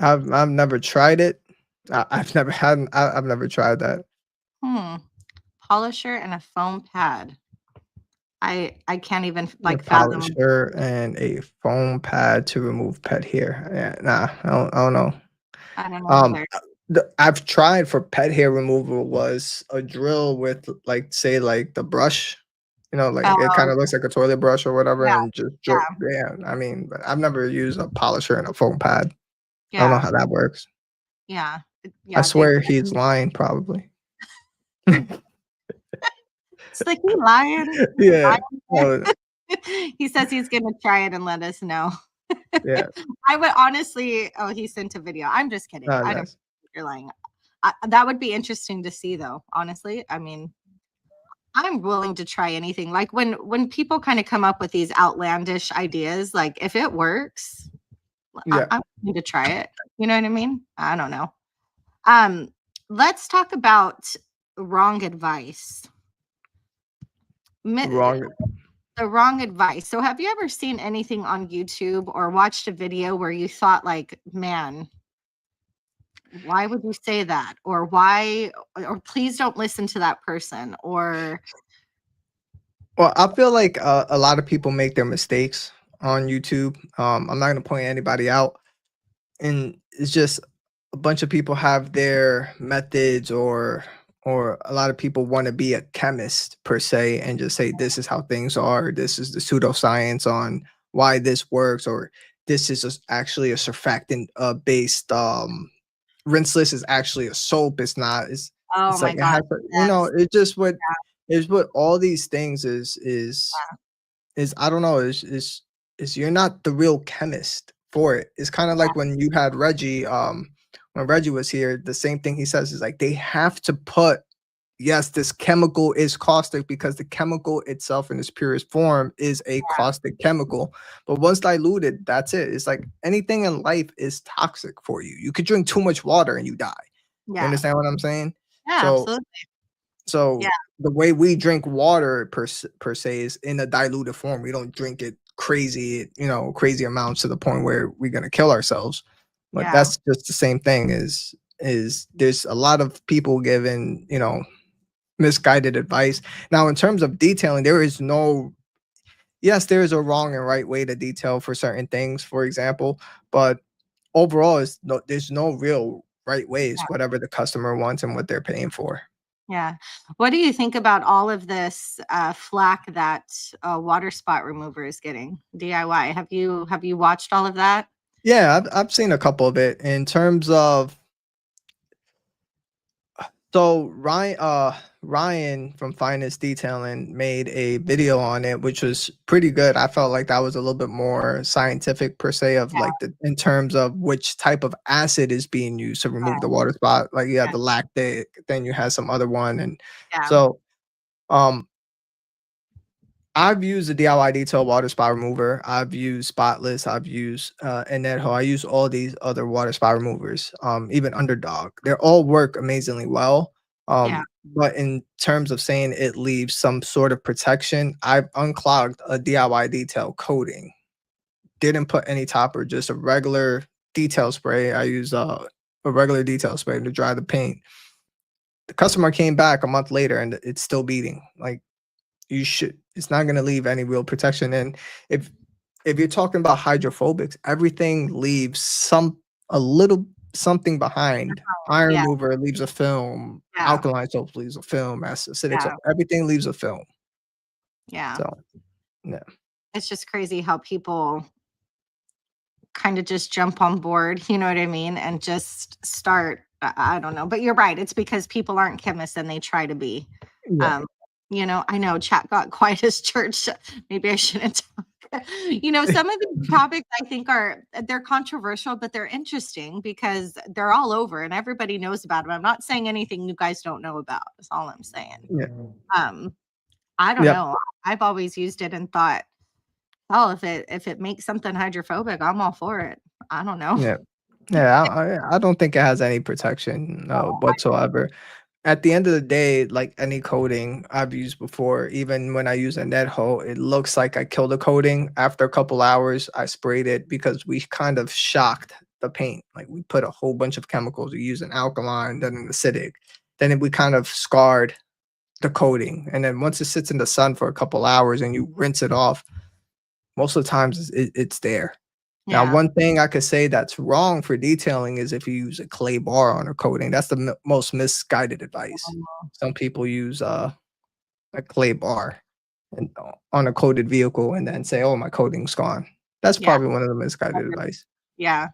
I've never tried it. I've never tried that. Polisher and a foam pad. I can't even A like fathom. polisher and a foam pad to remove pet hair. Yeah, nah, I don't know. I don't know Um, either. I've tried for pet hair removal was a drill with like say like the brush, like it kind Oh, of looks like a toilet brush or whatever, yeah, and just yeah, yeah. I mean, but I've never used a polisher and a foam pad. I don't know yeah, how that works. yeah, I yeah. swear he's lying, probably. Slicky lying. Yeah. Lying. Oh, He says he's gonna try it and let us know. yeah. I would honestly. Oh, he sent a video. I'm just kidding. Oh, I don't nice. think you're lying. That would be interesting to see, though. Honestly, I mean, I'm willing to try anything. Like when people kind of come up with these outlandish ideas, like if it works, Yeah. I'm willing to try it. You know what I mean? I don't know. Let's talk about wrong advice. Wrong. The wrong advice. So have you ever seen anything on YouTube or watched a video where you thought like, man, why would you say that? Or why, or please don't listen to that person, or Well, I feel like a lot of people make their mistakes on YouTube. I'm not gonna point anybody out, and it's just a bunch of people have their methods, or a lot of people want to be a chemist per se, and just say this is how things are. This is the pseudoscience on why this works, or this is actually a surfactant based rinseless is actually a soap. It's not. oh It's my like it God, has to, yes. it's just what is what all these things is I don't know, is you're not the real chemist for it. It's kind of Yeah, like when you had Reggie, when Reggie was here, the same thing he says is like they have to put, yes, this chemical is caustic because the chemical itself in its purest form is a caustic chemical. But once diluted, that's it. It's like anything in life is toxic for you. You could drink too much water and you die. You yeah, understand what I'm saying? yeah, So absolutely. so Yeah, the way we drink water per se is in a diluted form. We don't drink it crazy, crazy amounts to the point where we're gonna kill ourselves. But yeah, that's just the same thing. Is there's a lot of people giving misguided advice. Now, in terms of detailing, there is no, yes, there is a wrong and right way to detail for certain things, for example, but overall, there's no real right ways. Whatever the customer wants and what they're paying for. yeah. What do you think about all of this flack that water spot remover is getting? DIY. Have you watched all of that? Yeah, I've seen a couple of it in terms of. So Ryan from Finest Detailing made a video on it, which was pretty good. I felt like that was a little bit more scientific per se of Yeah, like in terms of which type of acid is being used to remove the yeah, water spot. Like you yeah, had the lactic, then you had some other one, and yeah, so um I've used the DIY detail water spot remover. I've used Spotless. I've used Ineho. I use all these other water spot removers. Even Underdog. They all work amazingly well. yeah, But in terms of saying it leaves some sort of protection, I've unclogged a DIY detail coating. Didn't put any topper, just a regular detail spray. I use a regular detail spray to dry the paint. the customer came back a month later and it's still beating. Like, it's not going to leave any real protection. And if you're talking about hydrophobics, everything leaves a little something behind. Iron Yeah. mover leaves a film. Yeah. Alkaline soap leaves a film. Acidic Yeah. soap, everything leaves a film. Yeah. So, yeah. It's just crazy how people kind of just jump on board, you know what I mean? And just start, I don't know, but you're right. It's because people aren't chemists and they try to be. Yeah. I know chat got quiet as church. Maybe I shouldn't talk. Some of these topics I think they're controversial, but they're interesting because they're all over and everybody knows about them. I'm not saying anything you guys don't know about. That's all I'm saying. Yeah. I don't know. I've always used it and thought, oh, if it makes something hydrophobic, I'm all for it. I don't know. Yeah. Yeah. I don't think it has any protection whatsoever. At the end of the day, like any coating I've used before, even when I use a net hoe, it looks like I killed the coating. After a couple hours, I sprayed it because we kind of shocked the paint. Like we put a whole bunch of chemicals. We use an alkaline, then an acidic. Then we kind of scarred the coating. And then once it sits in the sun for a couple hours and you rinse it off, most of the times it's there. Yeah. Now, one thing I could say that's wrong for detailing is if you use a clay bar on a coating. That's the most misguided advice. Some people use a clay bar on a coated vehicle and then say, "Oh, my coating's gone." That's probably one of the misguided advice. Yeah.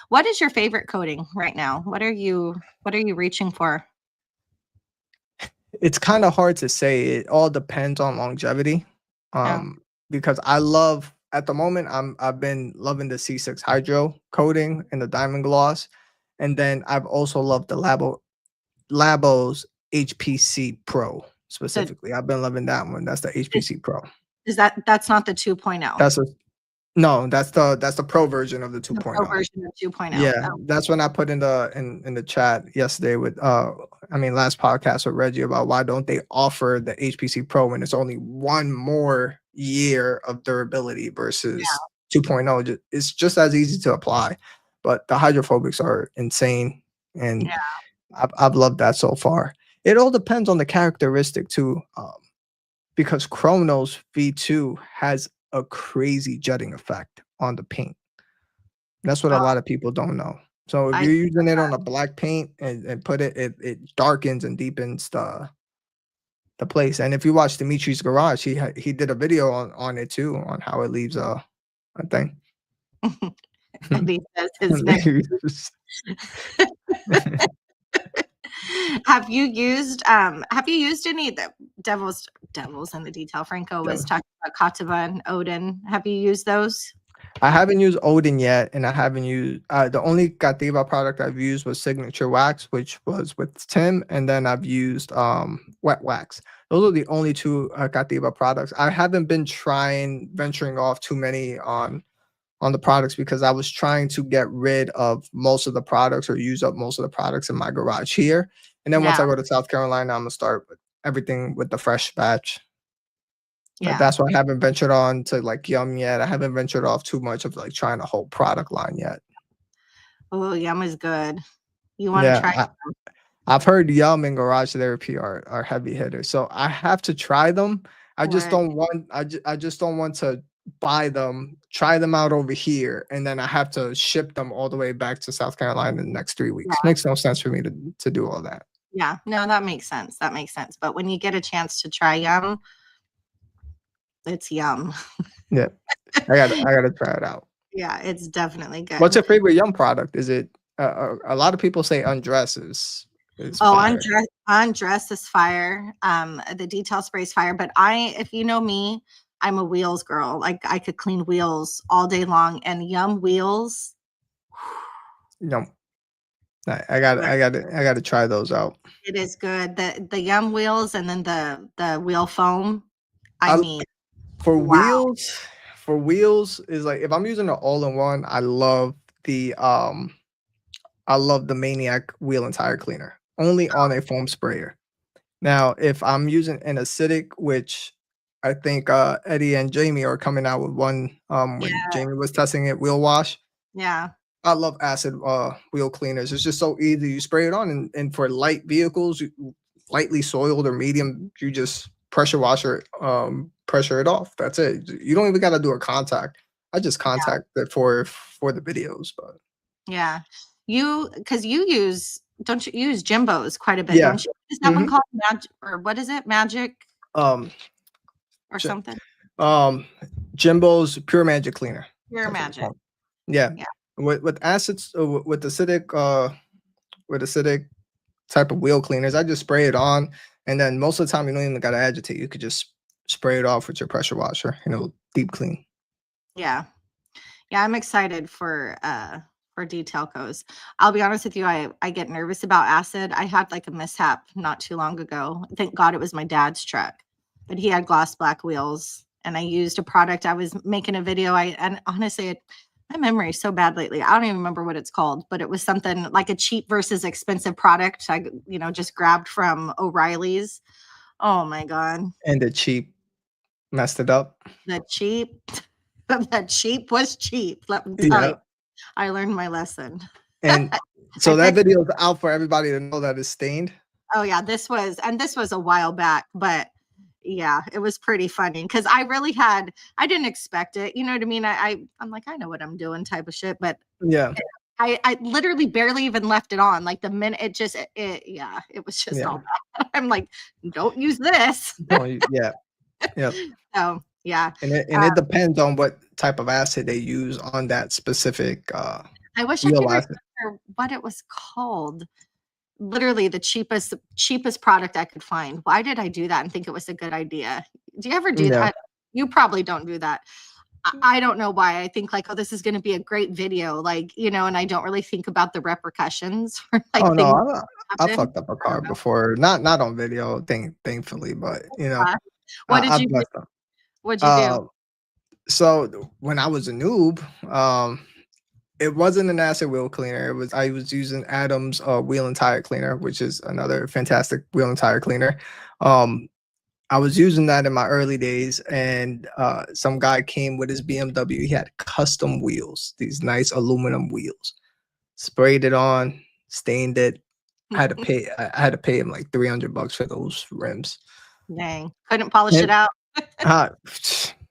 What is your favorite coating right now? What are you reaching for? It's kind of hard to say. It all depends on longevity. Because at the moment I've been loving the C6 Hydro coating and the diamond gloss, and then I've also loved the Labo's HPC Pro specifically. I've been loving that one. That's the HPC Pro. That's not the 2.0? That's the pro version of the 2.0. The pro version of 2.0. Yeah, that's when I put in the chat yesterday with last podcast with Reggie about why don't they offer the HPC Pro when it's only one more year of durability versus 2.0. It's just as easy to apply, but the hydrophobics are insane, and I've loved that so far. It all depends on the characteristic too, because Chronos V2 has a crazy jetting effect on the paint. That's what a lot of people don't know. So if you're using it on a black paint and put it darkens and deepens the place. And if you watch Dimitri's Garage, he did a video on it too, on how it leaves a thing. And he says his name. Have you used any of the devils in the detail? Franco was talking about Katava and Odin. Have you used those? I haven't used Odin yet, and I haven't used the only Kativa product I've used was Signature Wax, which was with Tim, and then I've used Wet Wax. Those are the only two Kativa products. I haven't been venturing off too many on the products because I was trying to get rid of most of the products or use up most of the products in my garage here. And then once I go to South Carolina, I'm gonna start with everything with the fresh batch. Yeah. But that's why I haven't ventured on to like Yum yet. I haven't ventured off too much of like trying a whole product line yet. Oh, Yum is good. You want to try? I've heard Yum and Garage Therapy are heavy hitters, so I have to try them. I just don't want to buy them, try them out over here, and then I have to ship them all the way back to South Carolina in the next 3 weeks. Makes no sense for me to do all that. Yeah, no, that makes sense. But when you get a chance to try Yum, it's Yum. Yeah, I gotta try it out. Yeah, it's definitely good. What's your favorite Yum product? Is it a lot of people say Undress is fire. Undress is fire. The detail spray is fire. But if you know me, I'm a wheels girl. Like I could clean wheels all day long, and Yum wheels. Yum. I got to try those out. It is good. The Yum wheels and then the wheel foam. For wheels is like if I'm using an all-in-one, I love the Maniac wheel and tire cleaner only on a foam sprayer. Now, if I'm using an acidic, which I think Eddie and Jamie are coming out with one when Jamie was testing it, wheel wash. Yeah. I love acid wheel cleaners. It's just so easy. You spray it on, and for light vehicles, lightly soiled or medium, you just pressure it off. That's it. You don't even got to do a contact. I just contact it for the videos, but Yeah. Because you don't you use Jimbo's quite a bit, yeah. don't you? Is that one called Magic, or what is it? Magic Um, or J- something? Jimbo's Pure Magic Cleaner. Pure That's what it's Magic. called. Yeah. Yeah. With acids, with acidic type of wheel cleaners, I just spray it on, and then most of the time you don't even gotta agitate. You could just spray it off with your pressure washer, deep clean. Yeah. Yeah, I'm excited for detail coats. I'll be honest with you, I get nervous about acid. I had like a mishap not too long ago. Thank God it was my dad's truck, but he had gloss black wheels, and I used a product. I was making a video. And honestly, my memory is so bad lately. I don't even remember what it's called, but it was something like a cheap versus expensive product. I just grabbed from O'Reilly's. Oh my God. And the cheap messed it up. The cheap was cheap. Let me tell you. I learned my lesson. And so that video is out for everybody to know that it's stained. Oh yeah, this was a while back, but yeah, it was pretty funny because I didn't expect it. You know what I mean? I'm like, I know what I'm doing type of shit, but yeah, I literally barely even left it on. Like the minute it was just all bad. I'm like, don't use this. Yeah. So yeah. And it depends on what type of acid they use on that specific I wish I could remember what it was called. Literally the cheapest product I could find. Why did I do that and think it was a good idea? Do you ever do that? You probably don't do that. I don't know why. I think like, oh, this is going to be a great video, like, and I don't really think about the repercussions. Like, oh no, I fucked up a car before. Not on video, thankfully, but what did you do? What'd you do? So when I was a noob, it wasn't an acid wheel cleaner. I was using Adam's wheel and tire cleaner, which is another fantastic wheel and tire cleaner. I was using that in my early days, and some guy came with his BMW. He had custom wheels, these nice aluminum wheels. Sprayed it on, stained it. I had to pay him like $300 for those rims. Dang, couldn't polish it out.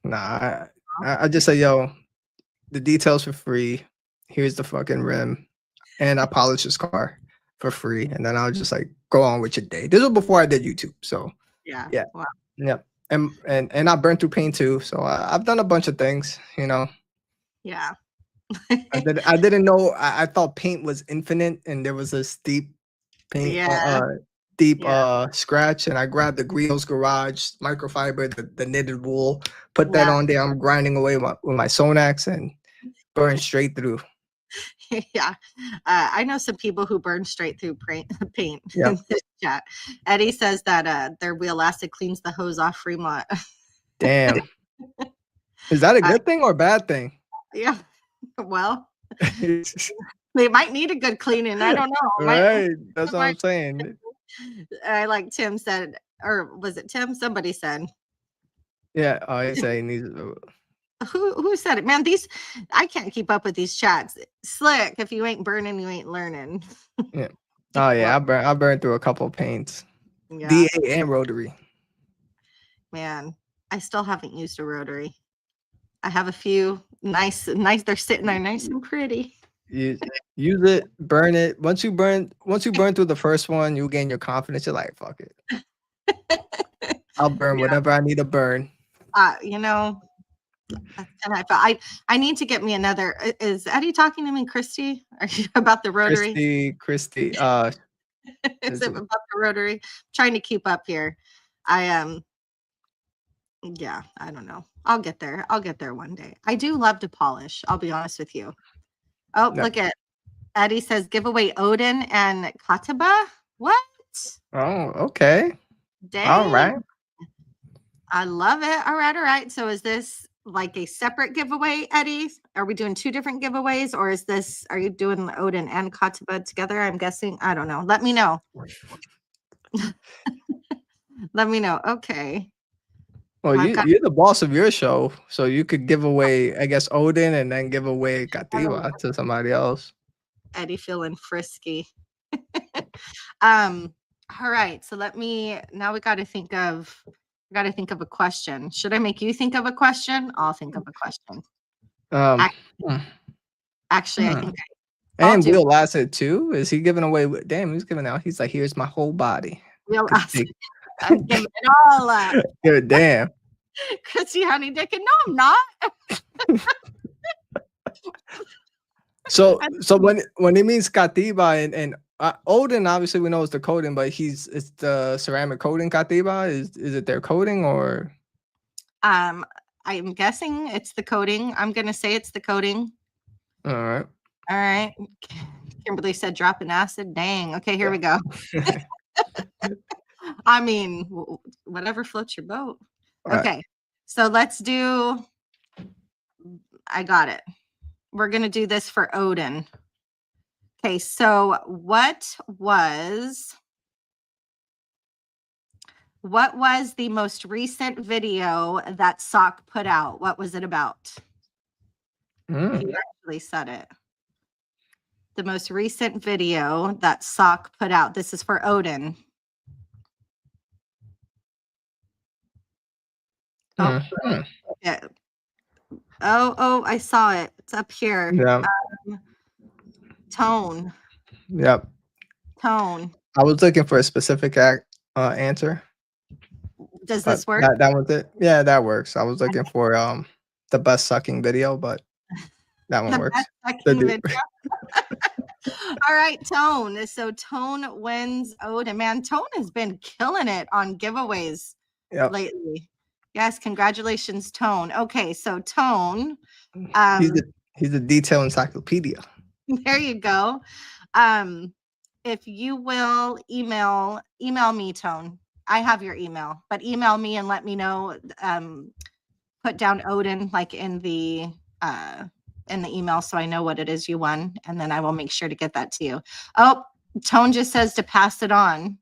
Nah, I just say, yo, the details for free. Here's the fucking rim, and I polished his car for free, and then I'll just like go on with your day. This was before I did YouTube, so yeah, wow. Yeah, and I burned through paint too, so I've done a bunch of things, Yeah. I didn't know. I thought paint was infinite, and there was this deep paint, scratch, and I grabbed the Griot's Garage microfiber, the knitted wool, put that on there. I'm grinding away with my Sonax and burn straight through. Yeah, I know some people who burn straight through paint. Yeah. Chat. Eddie says that their wheel acid cleans the hose off Fremont. Damn. Is that a good thing or a bad thing? Yeah. Well, they might need a good cleaning. I don't know. Right. That's what I'm saying. I like Tim said, or was it Tim? Somebody said. Yeah. He said he needs. Who said it? Man, I can't keep up with these chats. Slick, if you ain't burning, you ain't learning. Yeah. Oh yeah, I burned through a couple of paints. Yeah. DA and rotary. Man, I still haven't used a rotary. I have a few nice. They're sitting there nice and pretty. Use it, burn it. Once you burn through the first one, you gain your confidence. You're like, fuck it. I'll burn whatever I need to burn. I need to get me another. Is Eddie talking to me, Kristi? Are you about the rotary? Kristi. Is it about the rotary? I'm trying to keep up here. Yeah, I don't know. I'll get there. I'll get there one day. I do love to polish. I'll be honest with you. Oh, no. Look at Eddie says giveaway Odin and Kataba. What? Oh, okay. Dang. All right. I love it. All right. So is this like a separate giveaway, Eddie? Are we doing two different giveaways, or are you doing Odin and Kataba together? I'm guessing. I don't know. Let me know. Let me know. Okay. Well, I've got you're the boss of your show, so you could give away, I guess, Odin, and then give away Kativa to somebody else. Eddie feeling frisky. All right, so now we got to think of a question. Should I make you think of a question? I'll think of a question. Um, Ac- hmm, Actually, I hmm. think I'll And do Will Lasset too. Is he giving away? Damn, he's giving out. He's like, here's my whole body. real Could take- I'm giving it all up. Good damn. Kristi Honey Dick, and no, I'm not. So when it means Katiba and Odin, obviously we know it's the coating, but it's the ceramic coating Katiba. Is it their coating or? I'm guessing it's the coating. I'm gonna say it's the coating. All right. All right. Kimberly said drop an acid. Dang. Okay, here we go. I mean, whatever floats your boat. Okay. So let's do. I got it. We're gonna do this for Odin. Okay, so what was the most recent video that Sock put out? What was it about? He actually said it. The most recent video that Sock put out. This is for Odin. Oh, yeah. Oh, I saw it. It's up here. Yeah. Tone. Yep. Tone. I was looking for a specific answer. Does this work? That was it. Yeah, that works. I was looking for the best sucking video, but that one works. Video. All right, Tone. So Tone wins Odin. Man, Tone has been killing it on giveaways lately. Yes, congratulations, Tone. Okay, so Tone. He's a detail encyclopedia. There you go. If you will email me, Tone. I have your email, but email me and let me know. Put down Odin like in the email so I know what it is you won, and then I will make sure to get that to you. Oh, Tone just says to pass it on.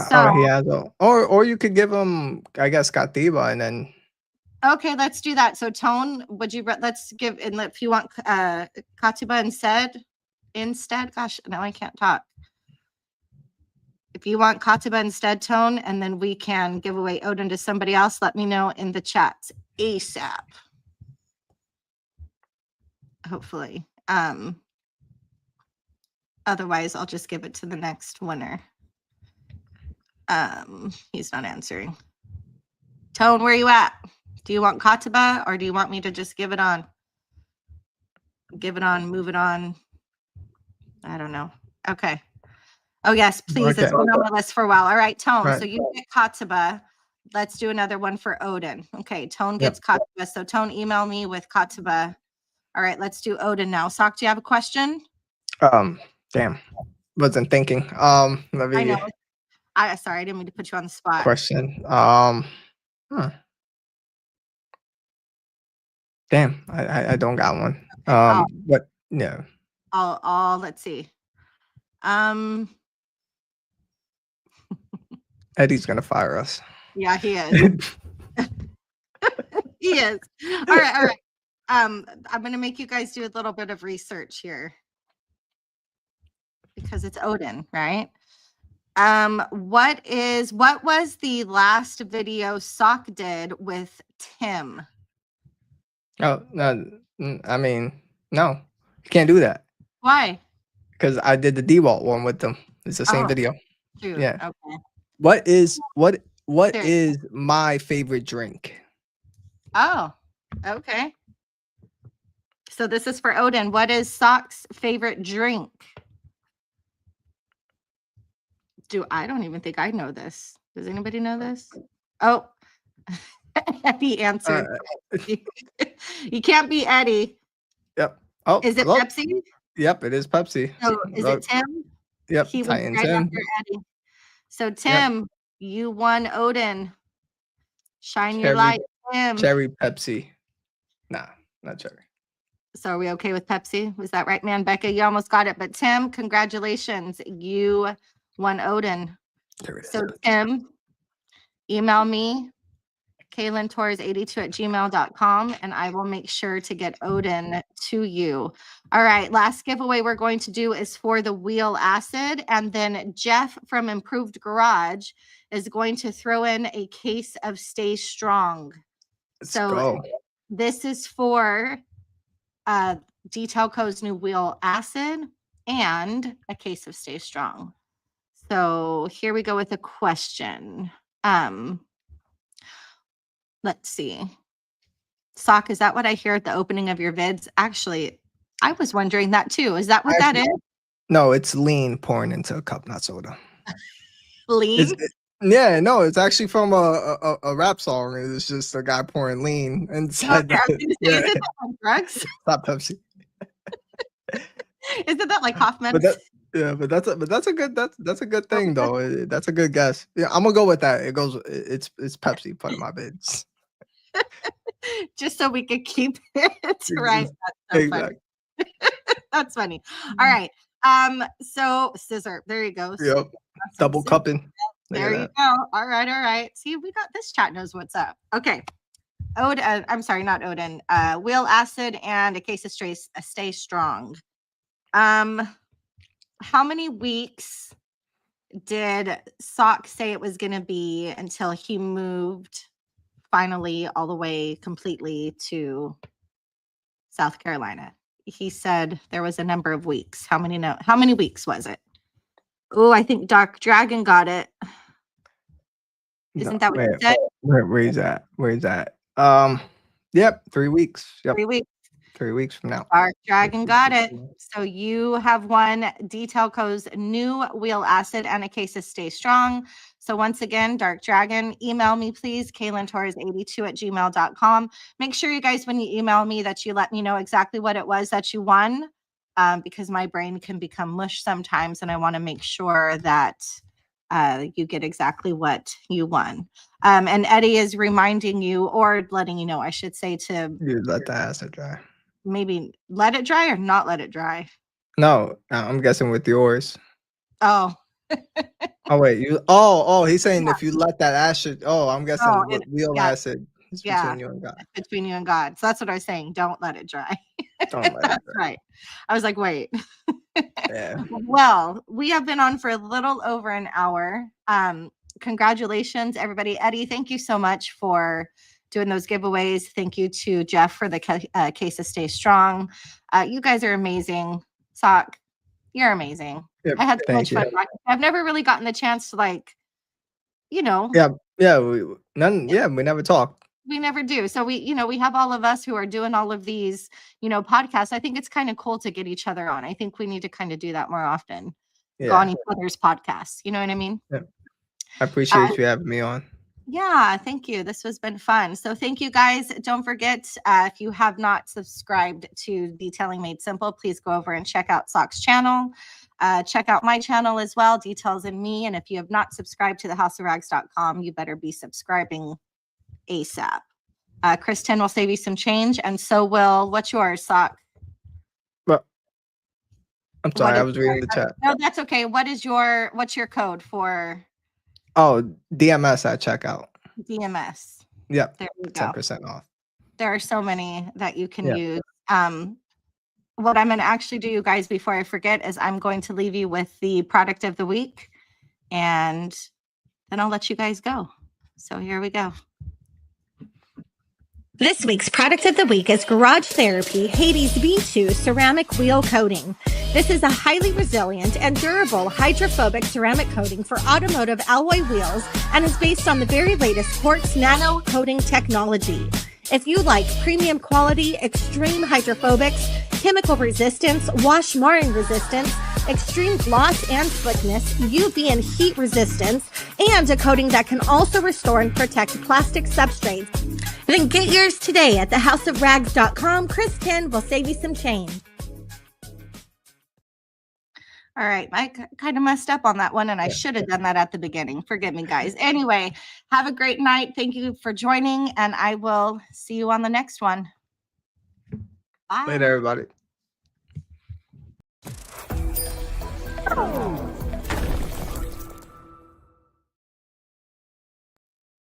So he has or you could give him, I guess, Katiba, and then. Okay, let's do that. So Tone, let's give, and if you want Katiba instead, gosh, now I can't talk. If you want Katiba instead, Tone, and then we can give away Odin to somebody else, let me know in the chats ASAP. Hopefully. Otherwise, I'll just give it to the next winner. He's not answering. Tone, where are you at? Do you want Katiba or do you want me to just give it on? Give it on, move it on. I don't know. Okay. Oh, yes, please. Okay. It's been on my list for a while. All right, Tone. Right. So you get Katiba. Let's do another one for Odin. Okay, Tone gets Katiba. So Tone, email me with Katiba. All right, let's do Odin now. Sock, do you have a question? Damn. Wasn't thinking. I know. Sorry, I didn't mean to put you on the spot. Question. Damn, I don't got one. But yeah. Let's see. Eddie's gonna fire us. Yeah, he is. He is. All right. I'm gonna make you guys do a little bit of research here because it's Odin, right? What was the last video Sock did with Tim? Oh no, I mean, no, you can't do that. Why? Because I did the DeWalt one with them. It's the same video. True. Yeah. Okay. What is my favorite drink? Oh, okay. So this is for Odin. What is Sock's favorite drink? I don't even think I know this. Does anybody know this? Oh, Eddie answered. You can't be Eddie. Yep. Oh, is it Pepsi? Yep, it is Pepsi. So is it Tim? Yep. He was right after Eddie. So Tim, you won Odin. Shine your light, Tim. Cherry Pepsi. Nah, not cherry. So are we okay with Pepsi? Was that right, man? Becca, you almost got it. But Tim, congratulations. You won Odin. So Tim, email me KaylinTorres82@gmail.com, and I will make sure to get Odin to you. All right, last giveaway we're going to do is for the wheel acid, and then Jeff from Improved Garage is going to throw in a case of Stay Strong. Let's go. This is for Detail Co's new wheel acid and a case of Stay Strong. So here we go with a question. Let's see. Sock, is that what I hear at the opening of your vids? Actually, I was wondering that too. Is that what that is? No, it's lean pouring into a cup, not soda. Lean? Yeah, no, it's actually from a rap song. It's just a guy pouring lean inside. Okay, I was gonna say, is it that on drugs? Not Pepsi. Isn't that like Hoffman? But that's a good thing though. That's a good guess. Yeah, I'm gonna go with that. It's Pepsi part of my bids. Just so we could keep it right. That's so funny. That's funny. All right. So scissor. There you go. Yep. Double cupping. There you go. All right. See, we got this chat knows what's up. Okay. Odin, I'm sorry, not Odin. Wheel acid and a case of Stay Strong. How many weeks did Sock say it was going to be until he moved finally all the way completely to South Carolina? He said there was a number of weeks. How many weeks was it? Oh, I think Dark Dragon got it. Isn't that what you said? Where's that? Yep, 3 weeks. Yep. 3 weeks. 3 weeks from now. Dark Dragon got it. So you have won Detail Co's new wheel acid and a case of Stay Strong. So once again, Dark Dragon, email me please, KaylinTorres82@gmail.com. Make sure you guys, when you email me, that you let me know exactly what it was that you won, because my brain can become mush sometimes, and I want to make sure that you get exactly what you won. And Eddie is reminding you, or letting you know, I should say, to You let the acid dry. maybe let it dry or not let it dry. No, I'm guessing with yours. Oh. Oh wait, he's saying if you let that acid. Oh, I'm guessing wheel acid is between you and God. Between you and God. So that's what I was saying. Don't let it dry. Don't let it dry. Right. I was like, wait. Yeah. Well, we have been on for a little over an hour. Congratulations, everybody. Eddie, thank you so much for doing those giveaways. Thank you to Jeff for the case of Stay Strong. You guys are amazing. Sock, you're amazing. Yep, I had so much fun. I've never really gotten the chance to Yeah, we never talk. We never do. So we have all of us who are doing all of these, podcasts. I think it's kind of cool to get each other on. I think we need to kind of do that more often. Yeah. Go on each other's podcasts. You know what I mean? Yeah. I appreciate you having me on. Yeah, thank you. This has been fun. So thank you guys. Don't forget, if you have not subscribed to Detailing Made Simple, please go over and check out Sock's channel. Check out my channel as well, Details in Me. And if you have not subscribed to thehouseofrags.com, you better be subscribing ASAP. Kristen will save you some change, and so will, what's yours, Sock? Well, I'm sorry, I was reading the chat. No, that's okay. What's your code for? Oh, DMS at checkout. DMS. Yep. There we go. 10% off. There are so many that you can use. What I'm going to actually do, you guys, before I forget, is I'm going to leave you with the product of the week, and then I'll let you guys go. So here we go. This week's product of the week is Garage Therapy Hades B2 Ceramic Wheel Coating. This is a highly resilient and durable hydrophobic ceramic coating for automotive alloy wheels and is based on the very latest quartz nano coating technology. If you like premium quality, extreme hydrophobics, chemical resistance, wash marring resistance, extreme gloss and slickness, UV and heat resistance, and a coating that can also restore and protect plastic substrates, then get yours today at thehouseofrags.com. Kristen will save you some change. All right, I kind of messed up on that one, and I should have done that at the beginning. Forgive me, guys. Anyway, have a great night. Thank you for joining, and I will see you on the next one. Bye. Later, everybody. Oh.